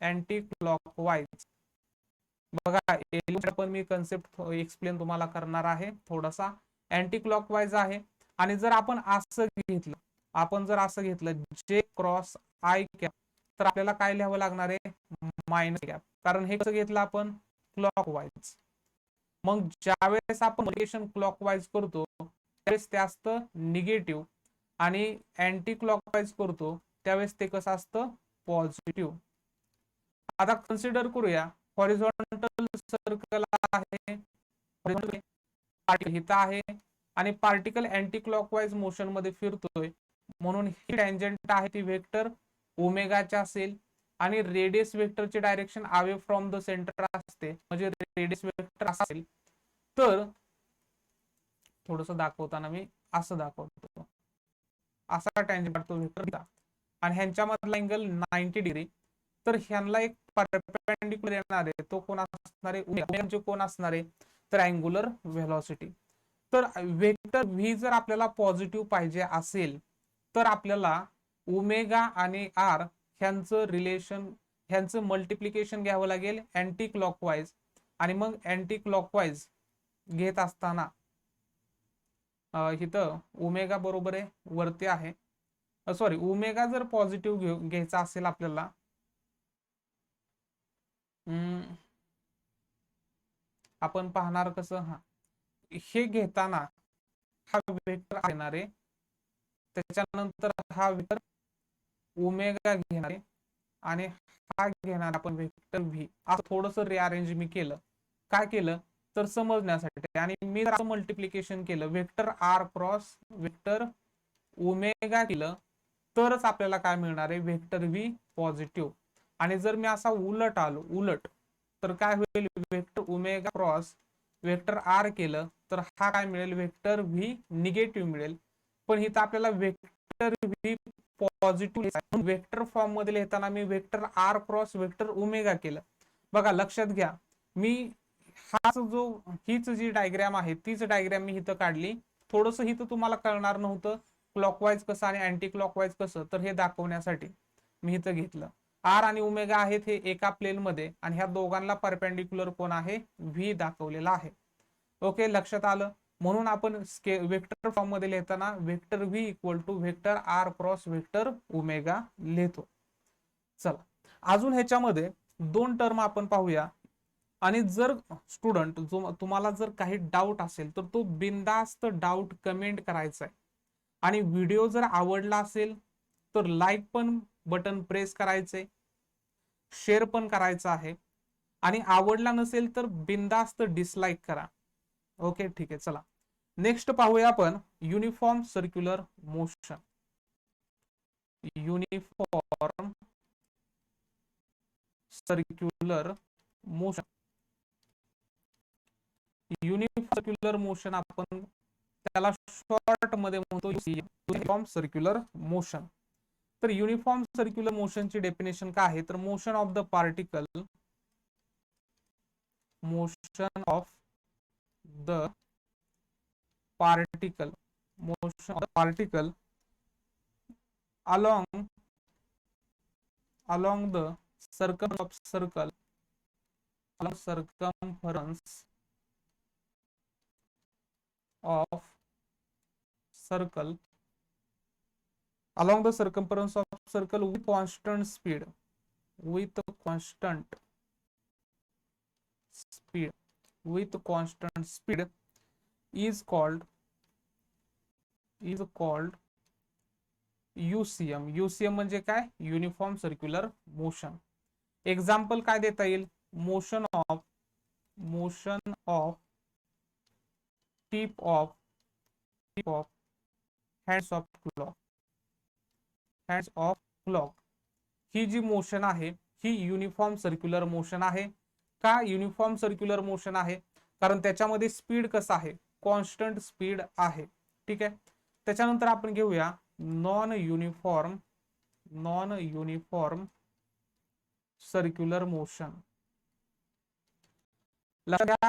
anti clockwise. बघा पण मी कन्सेप्ट एक्सप्लेन तुम्हाला करणार आहे थोडासा. अँटी क्लॉकवाईज आहे आणि जर आपण असं घेतलं, आपण जर असं घेतलं जे क्रॉस आय कॅप, तर आपल्याला काय लिहावं लागणार आहे, मायनस कॅप, कारण हे कसं घेतलं आपण क्लॉकवाईज. मग ज्यावेळेस आपण मल्टिप्लिकेशन क्लॉकवाईज करतो त्यावेळेस ते असतं निगेटिव्ह आणि अँटी क्लॉकवाईज करतो त्यावेळेस ते कसं असतं पॉझिटिव्ह. आता कन्सिडर करूया हॉरिझॉन्टल सर्कल आहे, हिता आहे आणि पार्टिकल अँटी क्लॉकवाईज मोशन मध्ये फिरतोय, म्हणून ही टँजंट आहे ती वेक्टर ओमेगाच्या असेल आणि रेडियस वेक्टरची direction away from the centre असते, म्हणजे रेडियस वेक्टर असेल तर थोडस दाखवताना मी असं दाखवतो, असा टँजंट तो वेक्टर आणि ह्यांच्यामधला अँगल 90 डिग्री. तर ह्यांना एक परपेंडिक्युलर येणार आहे, तो कोण असणार आहे, ओमेगा कोण असणार आहे, तर अँग्युलर व्हेलॉसिटी. तर वेक्टर व्ही जर आपल्याला पॉझिटिव्ह पाहिजे असेल तर आपल्याला ओमेगा आणि आर ह्यांचं रिलेशन, ह्यांचं मल्टिप्लिकेशन घ्यावं लागेल अँटी क्लॉकवाईज. आणि मग अँटी क्लॉकवाईज घेत असताना इथं ओमेगा बरोबर आहे वरती आहे, सॉरी ओमेगा जर पॉझिटिव्ह घ्यायचा असेल आपल्याला, आपण पाहणार कसं, हा हे घेताना हा वेक्टर येणार आहे, त्याच्यानंतर हा वेक्टर ओमेगा घेणार आहे आणि हा घेणार आपण वेक्टर व्ही. असं थोडस रिअरेंज मी केलं, काय केलं तर समजण्यासाठी. आणि मी जर मल्टिप्लिकेशन केलं vector R cross vector omega केलं तरच आपल्याला काय मिळणार आहे, वेक्टर व्ही पॉझिटिव्ह. आणि जर मी असा उलट आलो, उलट, तर काय होईल, vector omega cross vector R केलं तर हा काय मिळेल, वेक्टर व्ही निगेटिव्ह मिळेल. पण इथं आपल्याला vector V positive vector form मध्ये लिहिताना मी vector R cross vector omega केलं. बघा लक्षात घ्या, मी हाच जो हीच जी डायग्राम आहे तीच डायग्राम मी इथं काढली. थोडंसं इथं तुम्हाला कळणार नव्हतं क्लॉकवाईज कसं आणि अँटी क्लॉकवाईज कसं, तर हे दाखवण्यासाठी मी इथं घेतलं. आर आणि ओमेगा आहेत हे एका प्लेन मध्ये आणि ह्या दोघांना परपेंडिक्युलर कोण आहे, व्ही दाखवलेला आहे. ओके, लक्षात आलं. म्हणून आपण वेक्टर फॉर्म मध्ये लिहिताना vector V equal to vector R cross vector omega लिहितो. चला अजून ह्याच्यामध्ये दोन टर्म आपण पाहूया. आणि जर स्टुडंट जो तुम्हाला जर काही डाऊट असेल तर तो बिंदास्त डाऊट कमेंट करायचा आहे. आणि व्हिडिओ जर आवडला असेल तर लाईक पण बटन प्रेस करायचे, शेअर पण करायचं आहे. आणि आवडला नसेल तर बिंदास्त डिसलाईक करा. ओके ठीक आहे, चला नेक्स्ट पाहूया आपण uniform circular motion. Uniform circular motion. Circular motion आपण त्याला शॉर्ट मध्ये म्हणतो युनिफॉर्म सर्क्युलर मोशन. तर युनिफॉर्म सर्क्युलर मोशनची डेफिनेशन काय आहे, तर motion of the particle, motion of the particle, motion of the particle along the circumference of circle, along the circumference of circle with constant speed, with constant speed is called UCM. UCM म्हणजे काय, युनिफॉर्म सर्क्युलर मोशन. एक्झाम्पल काय देता येईल, motion of tip of hands of clock. ही जी मोशन आहे ही युनिफॉर्म सर्क्युलर मोशन आहे. का युनिफॉर्म सर्क्युलर मोशन आहे, कारण त्याच्यामध्ये स्पीड कसं आहे, कॉन्स्टंट स्पीड आहे. ठीक आहे. त्याच्यानंतर आपण घेऊया non uniform circular motion.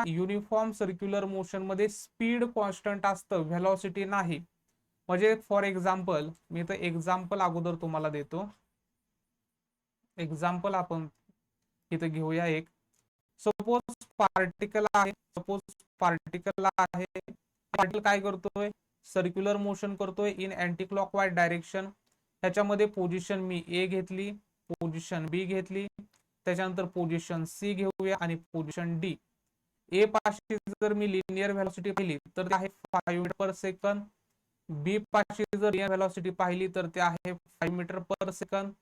Uniform circular motion मध्ये स्पीड कॉन्स्टंट असतं, व्हेलॉसिटी नाही. म्हणजे फॉर एक्झाम्पल, मी तर एक्झाम्पल अगोदर तुम्हाला देतो. एक्झाम्पल आपण इथे घेऊया एक. सपोज पार्टिकल आहे, पार्टिकल काय करतोय, सर्क्युलर मोशन करतोय इन अँटी क्लॉकवाईज डायरेक्शन. त्याच्यामध्ये पोझिशन मी ए घेतली, पोझिशन बी घेतली, त्याच्यानंतर पोझिशन सी घेऊया आणि पोझिशन डी. ए पाशी जर मी लिनियर व्हेलॉसिटी पाहिली तर ते आहे 5 मीटर पर सेकंद. बी पाशी जर लिनियर व्हेलॉसिटी पाहिली तर ते आहे 5 मीटर पर सेकंद.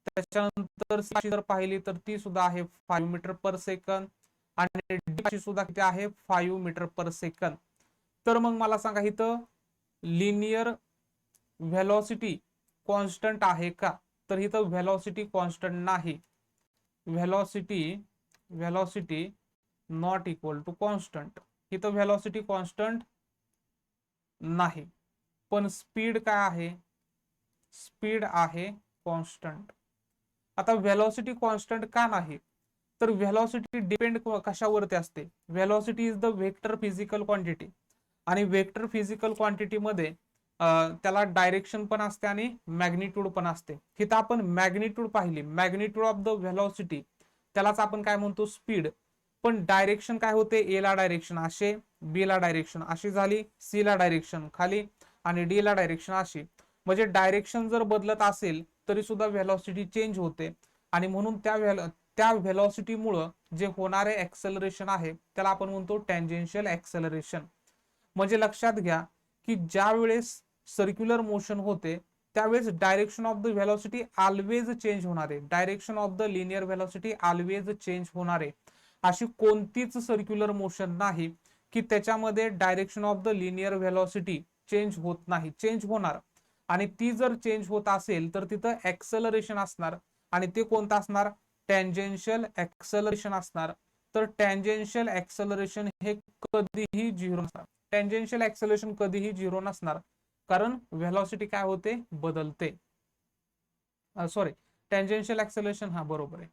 त्याच्यानंतर सी जर पाहिली तर ती सुद्धा आहे 5 मीटर पर सेकंद. आणि डी पाशी सुद्धा किती आहे, 5 मीटर पर सेकंद. तर मग मला सांगा इथं लिनियर व्हेलॉसिटी कॉन्स्टंट आहे का, तर इथं व्हेलॉसिटी कॉन्स्टंट नाही. Velocity not equal to constant. इथं व्हेलॉसिटी कॉन्स्टंट नाही, पण स्पीड काय आहे, स्पीड आहे कॉन्स्टंट. आता व्हेलॉसिटी कॉन्स्टंट का नाही, तर व्हेलॉसिटी डिपेंड कशावरती असते, velocity is the vector physical quantity. आणि वेक्टर फिजिकल क्वांटिटी मध्ये त्याला डायरेक्शन पण असते आणि मॅग्निट्यूड पण असते. तिथं आपण मॅग्निट्यूड पाहिली, मॅग्निट्यूड ऑफ द व्हेलॉसिटी, त्यालाच आपण काय म्हणतो, स्पीड. पण डायरेक्शन काय होते, ए ला डायरेक्शन असे, बी ला डायरेक्शन अशी झाली, सी ला डायरेक्शन खाली आणि डी ला डायरेक्शन अशी. म्हणजे डायरेक्शन जर बदलत असेल तरी सुद्धा व्हेलॉसिटी चेंज होते. आणि म्हणून त्या व्हेलॉसिटीमुळे जे होणारे ऍक्सेलरेशन आहे त्याला आपण म्हणतो टँजेन्शियल ऍक्सेलरेशन. म्हणजे लक्षात घ्या की ज्या वेळेस सर्क्युलर मोशन होते त्यावेळेस direction of the velocity always change होणारे, direction of the linear velocity always change होणारे. अशी कोणतीच सर्क्युलर मोशन नाही की त्याच्यामध्ये direction of the linear velocity change होत नाही, चेंज होणार. आणि ती जर चेंज होत असेल तर तिथं ऍक्सेलरेशन असणार, आणि ते कोणतं असणार, टँजेन्शियल ऍक्सेलरेशन असणार. तर टँजेन्शियल ऍक्सेलरेशन हे कधीही झिरो नसणार. टँजेन्शियल ऍक्सेलरेशन कधीही झिरो नसणार, कारण व्हेलॉसिटी काय होते, बदलते. सॉरी, टँजेन्शियल ऍक्सेलरेशन, हा बरोबर आहे,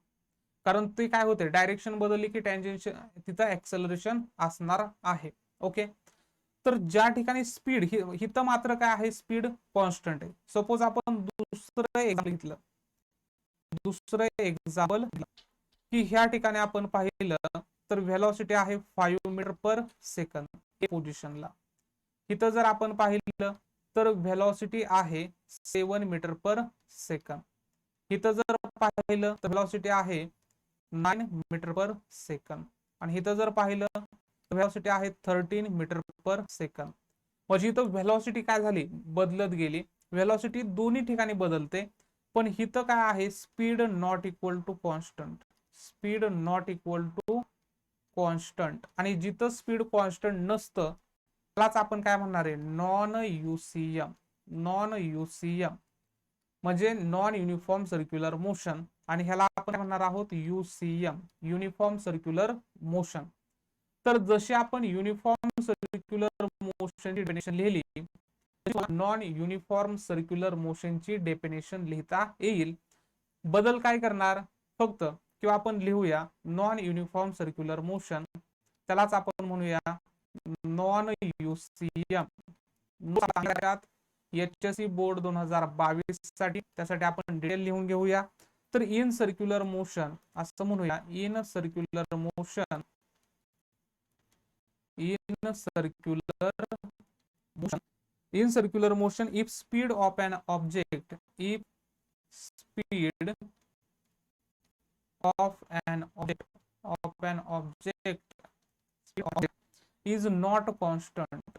कारण ते काय होते, डायरेक्शन बदलली की टँजेन्शियल तिथं ऍक्सेलरेशन असणार आहे. ओके. तर ज्या ठिकाणी स्पीड हिथं मात्र काय आहे, स्पीड कॉन्स्टंट आहे. सपोज आपण दुसरं एक्झाम्पल की ह्या ठिकाणी आपण पाहिलं तर व्हेलॉसिटी आहे 5 मीटर पर सेकंद ए पोझिशनला. इथं जर आपण पाहिलं तर व्हेलॉसिटी आहे 7 मीटर पर सेकंद. इथं जर पाहिलं तर व्हेलॉसिटी आहे 9 मीटर पर सेकंद. आणि इथं जर पाहिलं व्हेलॉसिटी आहे 13 मीटर पर सेकंद. म्हणजे इथं व्हेलॉसिटी काय झाली, बदलत गेली. व्हेलॉसिटी दोन्ही ठिकाणी बदलते, पण इथं काय आहे, speed not equal to constant. Speed not equal to constant. आणि जिथं स्पीड कॉन्स्टंट नसतं त्यालाच आपण काय म्हणणार आहे, नॉन युसीएम. नॉन युसीएम म्हणजे नॉन युनिफॉर्म सर्क्युलर मोशन, आणि ह्याला आपण म्हणणार आहोत युसीएम, युनिफॉर्म सर्क्युलर मोशन. तर जशी आपण युनिफॉर्म सर्क्युलर मोशनची डेफिनेशन लिहिली, नॉन युनिफॉर्म सर्क्युलर मोशनची डेफिनेशन लिहिता येईल. बदल काय करणार फक्त, किंवा आपण लिहूया नॉन युनिफॉर्म सर्क्युलर मोशन, त्यालाच आपण म्हणूया नॉन युसीएम. एचएससी बोर्ड 2022 साठी, त्यासाठी आपण डिटेल लिहून घेऊया. तर इन सर्क्युलर मोशन असं म्हणूया, in circular motion, in circular motion, in circular motion if speed of an object, if speed of an object, of an object, speed of object is not constant,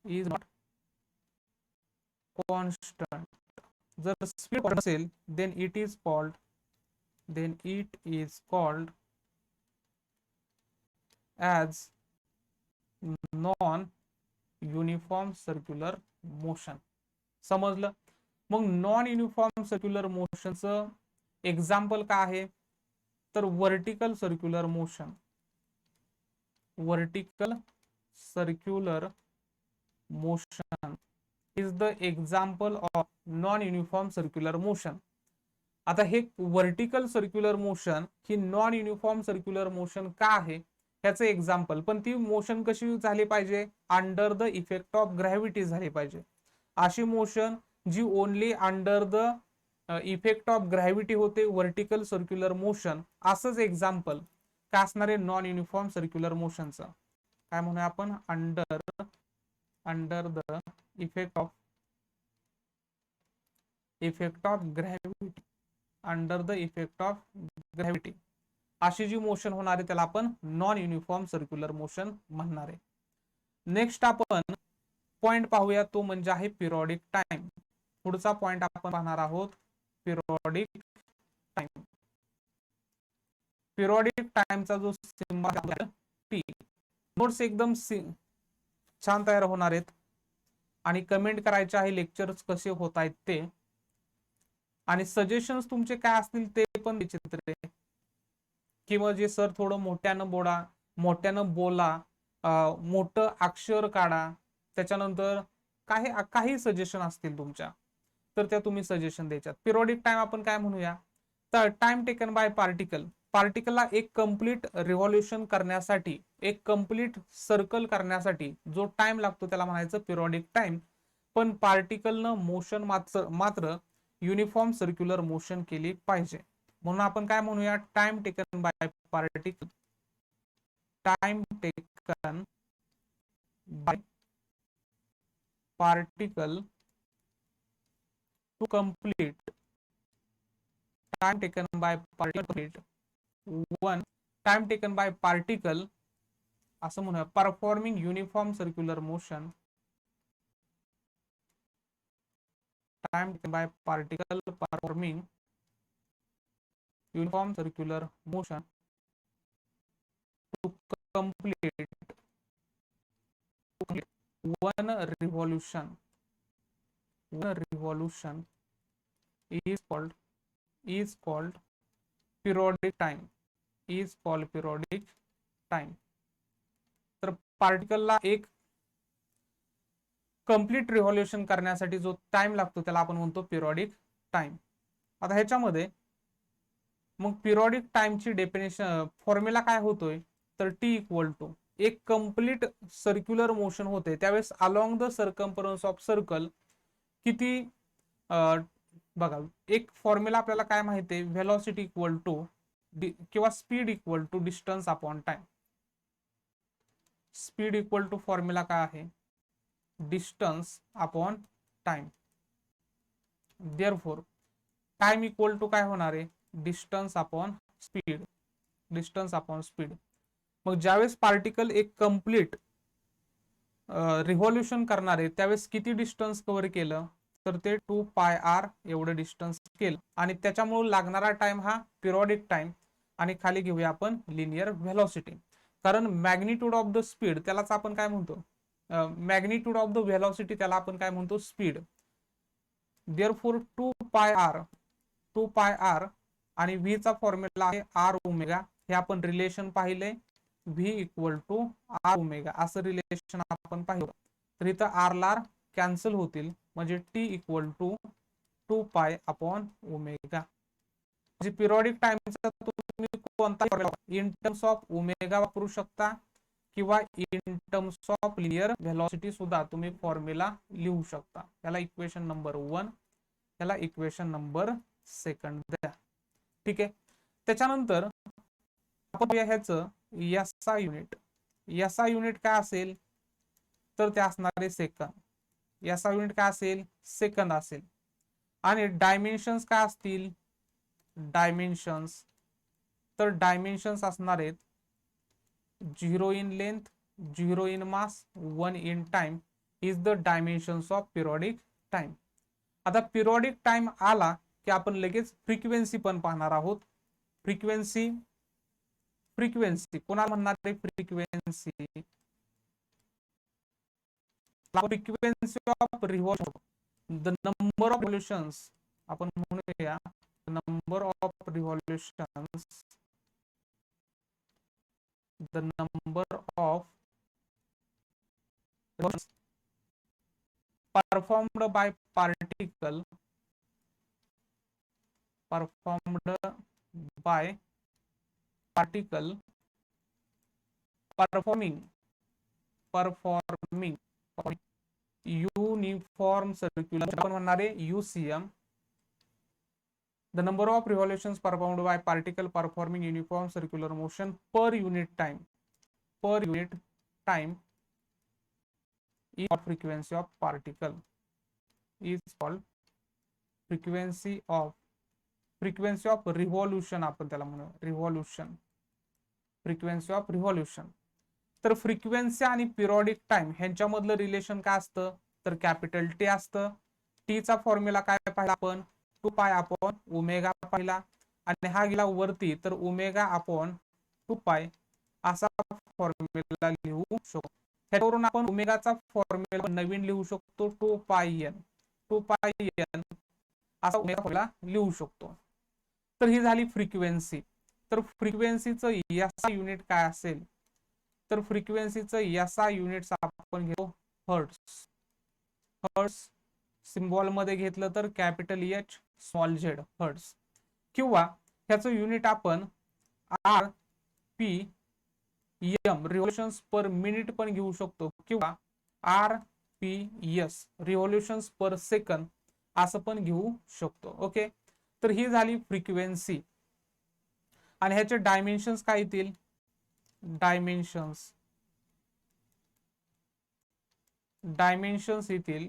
is not constant. जर स्पीड कॉन्स्टंट असेल then it is called, then it is called as non uniform circular motion. समजलं. मग नॉन युनिफॉर्म सर्क्युलर मोशनचं एक्झाम्पल काय आहे, तर vertical circular motion. Vertical circular motion is the example of non uniform circular motion. आता हे व्हर्टिकल सर्क्युलर मोशन ही नॉन युनिफॉर्म सर्क्युलर मोशन का आहे, ह्याचं एक्झाम्पल, पण ती मोशन कशी झाली पाहिजे, under the effect of gravity झाली पाहिजे. अशी मोशन जी only under the effect of gravity होते, व्हर्टिकल सर्क्युलर मोशन. असंच एक्झाम्पल काय असणार आहे नॉन युनिफॉर्म सर्क्युलर मोशनचं, काय म्हणूया आपण, under the effect of gravity, under the effect of gravity. अशी जी मोशन होणार आहे त्याला आपण नॉन युनिफॉर्म सर्क्युलर मोशन म्हणणार आहे. नेक्स्ट आपण पॉइंट पाहूया, तो म्हणजे आहे पिरियॉडिक टाइम. पुढचा पॉइंट आपण पाहणार आहोत पिरियॉडिक टाइम. पिरियॉडिक टाइमचा जो सिम्बॉल टी. नोट्स एकदम छान तयार होणार आहेत आणि कमेंट करायचे आहे लेक्चर्स कसे होत आहेत ते, आणि सजेशन्स तुमचे काय असतील ते पण विचित्र आहे, किंवा जे सर थोडं मोठ्यानं बोला, मोठं अक्षर काढा, त्याच्यानंतर काही सजेशन असतील तुमच्या तर त्या तुम्ही सजेशन द्यायच्यात. पिरियॉडिक टाइम आपण काय म्हणूया, तर टाइम टेकन बाय पार्टिकल. पार्टिकलला एक कंप्लीट रिव्हॉल्युशन करण्यासाठी, एक कंप्लीट सर्कल करण्यासाठी जो टाइम लागतो त्याला म्हणायचं पिरियॉडिक टाइम. पण पार्टिकलनं मोशन मात्र युनिफॉर्म सर्क्युलर मोशन केली पाहिजे, म्हणून आपण काय म्हणूया, time taken by particle. Time taken by particle to complete, time taken by particle one, time taken by particle असं म्हणूया, performing uniform circular motion. Time taken by particle performing uniform circular motion to complete one revolution. One revolution is called periodic time. Is called periodic time. तर पार्टिकलला एक कंप्लीट रिव्हॉल्युशन करण्यासाठी जो टाइम लागतो त्याला आपण म्हणतो पिरियॉडिक टाइम. आता ह्याच्यामध्ये मग पिरियॉडिक टाइमची डेफिनेशन फॉर्म्युला काय होतोय, तर टी इक्वल टू, एक कंप्लीट सर्क्युलर मोशन होते त्यावेळेस along the circumference of circle किती, बघा एक फॉर्म्युला आपल्याला काय माहिती आहे, व्हेलॉसिटी इक्वल टू किंवा speed equal to distance upon time. Speed equal to formula काय आहे, distance upon time. Therefore time equal to काय होणार आहे, distance upon speed. Distance upon speed. मग ज्यावेळेस पार्टिकल एक कम्प्लीट रिव्हॉल्युशन करणार आहे त्यावेळेस किती डिस्टन्स कव्हर केलं, तर ते 2πr एवढं डिस्टन्स केलं. आणि त्याच्यामुळे लागणारा टाइम हा पिरियॉडिक टाइम, आणि खाली घेऊया आपण लिनियर व्हेलॉसिटी. कारण मॅग्निट्यूड ऑफ द स्पीड त्यालाच आपण काय म्हणतो, मॅग्निट्यूड ऑफ द व्हेलॉसिटी त्याला आपण काय म्हणतो, स्पीड. देअरफॉर 2πr आणि v चा फॉर्म्युला आहे r ओमेगा. हे आपण रिलेशन पाहिले, v equal to r omega असं रिलेशन आपण पाहिलं. तर इथं r ला कॅन्सल होतील, म्हणजे t equal to 2π upon omega. म्हणजे पिरियॉडिक टाइमचा तुम्ही कोणता इन टर्म्स ऑफ ओमेगा वापरू शकता किंवा in terms of linear velocity सुद्धा तुम्ही फॉर्म्युला लिहू शकता. याला इक्वेशन नंबर 1, याला इक्वेशन नंबर 2 द्या. ठीक आहे. त्याच्यानंतर आपण ह्याचं SI युनिट. SI युनिट काय असेल, तर ते असणारे सेकंद. SI युनिट काय असेल, सेकंद असेल. आणि डायमेन्शन्स काय असतील, डायमेन्शन्स, तर डायमेन्शन्स असणार आहेत 0 in length, 0 in mass, 1 in time is the dimensions of periodic time. आता पिरियॉडिक टाइम आला की आपण लगेच फ्रिक्वेन्सी पण पाहणार आहोत. फ्रिक्वेन्सी, फ्रिक्वेन्सी कोणाला म्हणणार आहे, frequency, frequency of revolution, the number of revolutions आपण म्हणूया, number of revolutions, the number of performed by particle, performed by particle performing uniform circular, आपण म्हणणार आहे UCM, the number of revolutions performed by particle performing uniform circular motion per unit time, per unit time is called frequency of particle, is called frequency of revolution. आपण त्याला म्हणू रिव्हॉल्यूशन, फ्रिक्वेन्सी ऑफ रिव्हॉल्यूशन. तर फ्रिक्वेन्सी आणि पिरियॉडिक टाइम ह्यांच्यामधलं रिलेशन काय असतं, तर कॅपिटल टी असतं. टी चा फॉर्म्युला काय पाहिला आपण, 2π अपॉन ओमेगा पाहिला, आणि हा गेला वरती तर ओमेगा अपॉन 2π असा फॉर्म्युला लिहू शकतो. त्यावरून आपण ओमेगाचा फॉर्म्युला नवीन लिहू शकतो, 2πn, 2πn असा ओमेगा फॉर्म्युला लिहू शकतो. तर ही झाली फ्रिक्वेन्सी. तर फ्रिक्वेन्सीचं SI युनिट काय असेल, तर फ्रिक्वेन्सीचं SI युनिट आपण घेतो हर्ट्स. हर्ट्स सिम्बॉल मध्ये घेतलं तर capital H small z, hertz. किंवा ह्याचं युनिट आपण RPM रिव्होल्यूशन्स पर मिनिट पण घेऊ शकतो, किंवा RPS रिव्होल्यूशन्स पर सेकंद असं पण घेऊ शकतो. ओके. तर ही झाली फ्रिक्वेन्सी. आणि ह्याचे डायमेन्शन्स काय येतील, डायमेन्शन्स येतील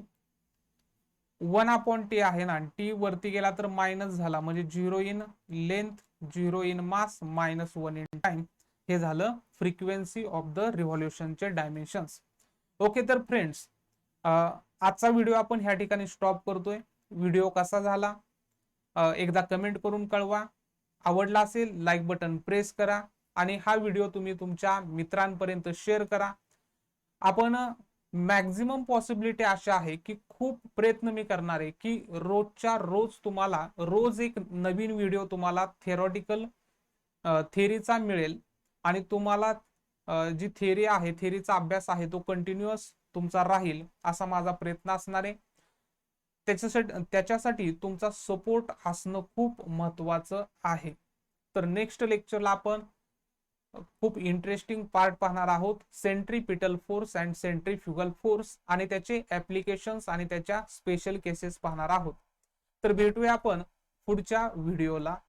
1/t आहे ना, टी वरती गेला तर मायनस झाला, म्हणजे 0 in length, 0 in mass, -1 in time. हे झालं फ्रिक्वेन्सी ऑफ द रिव्हॉल्यूशनचे डायमेन्शन्स. ओके. तर फ्रेंड्स, आजचा व्हिडिओ आपण ह्या ठिकाणी स्टॉप करतोय. व्हिडिओ कसा झाला एकदा कमेंट करून कळवा. आवडला असेल लाईक बटन प्रेस करा, आणि हा व्हिडिओ तुम्ही तुमच्या मित्रांपर्यंत शेअर करा. आपण मॅक्झिमम पॉसिबिलिटी अशा आहे की खूप प्रयत्न मी करणार आहे की रोजच्या रोज तुम्हाला रोज एक नवीन व्हिडिओ तुम्हाला थेरॉटिकल थेरीचा मिळेल, आणि तुम्हाला जी थेरी आहे, थेरीचा अभ्यास आहे तो कंटिन्युअस तुमचा राहील असा माझा प्रयत्न असणार आहे. त्याच्यासाठी तुमचा सपोर्ट असणं खूप महत्वाचं आहे. तर नेक्स्ट लेक्चरला आपण खूप इंटरेस्टिंग पार्ट पाहणार आहोत, centripetal force and centrifugal force, आणि त्याचे ऍप्लिकेशन्स आणि त्याच्या स्पेशल केसेस पाहणार आहोत. तर भेटूया आपण पुढच्या व्हिडिओला.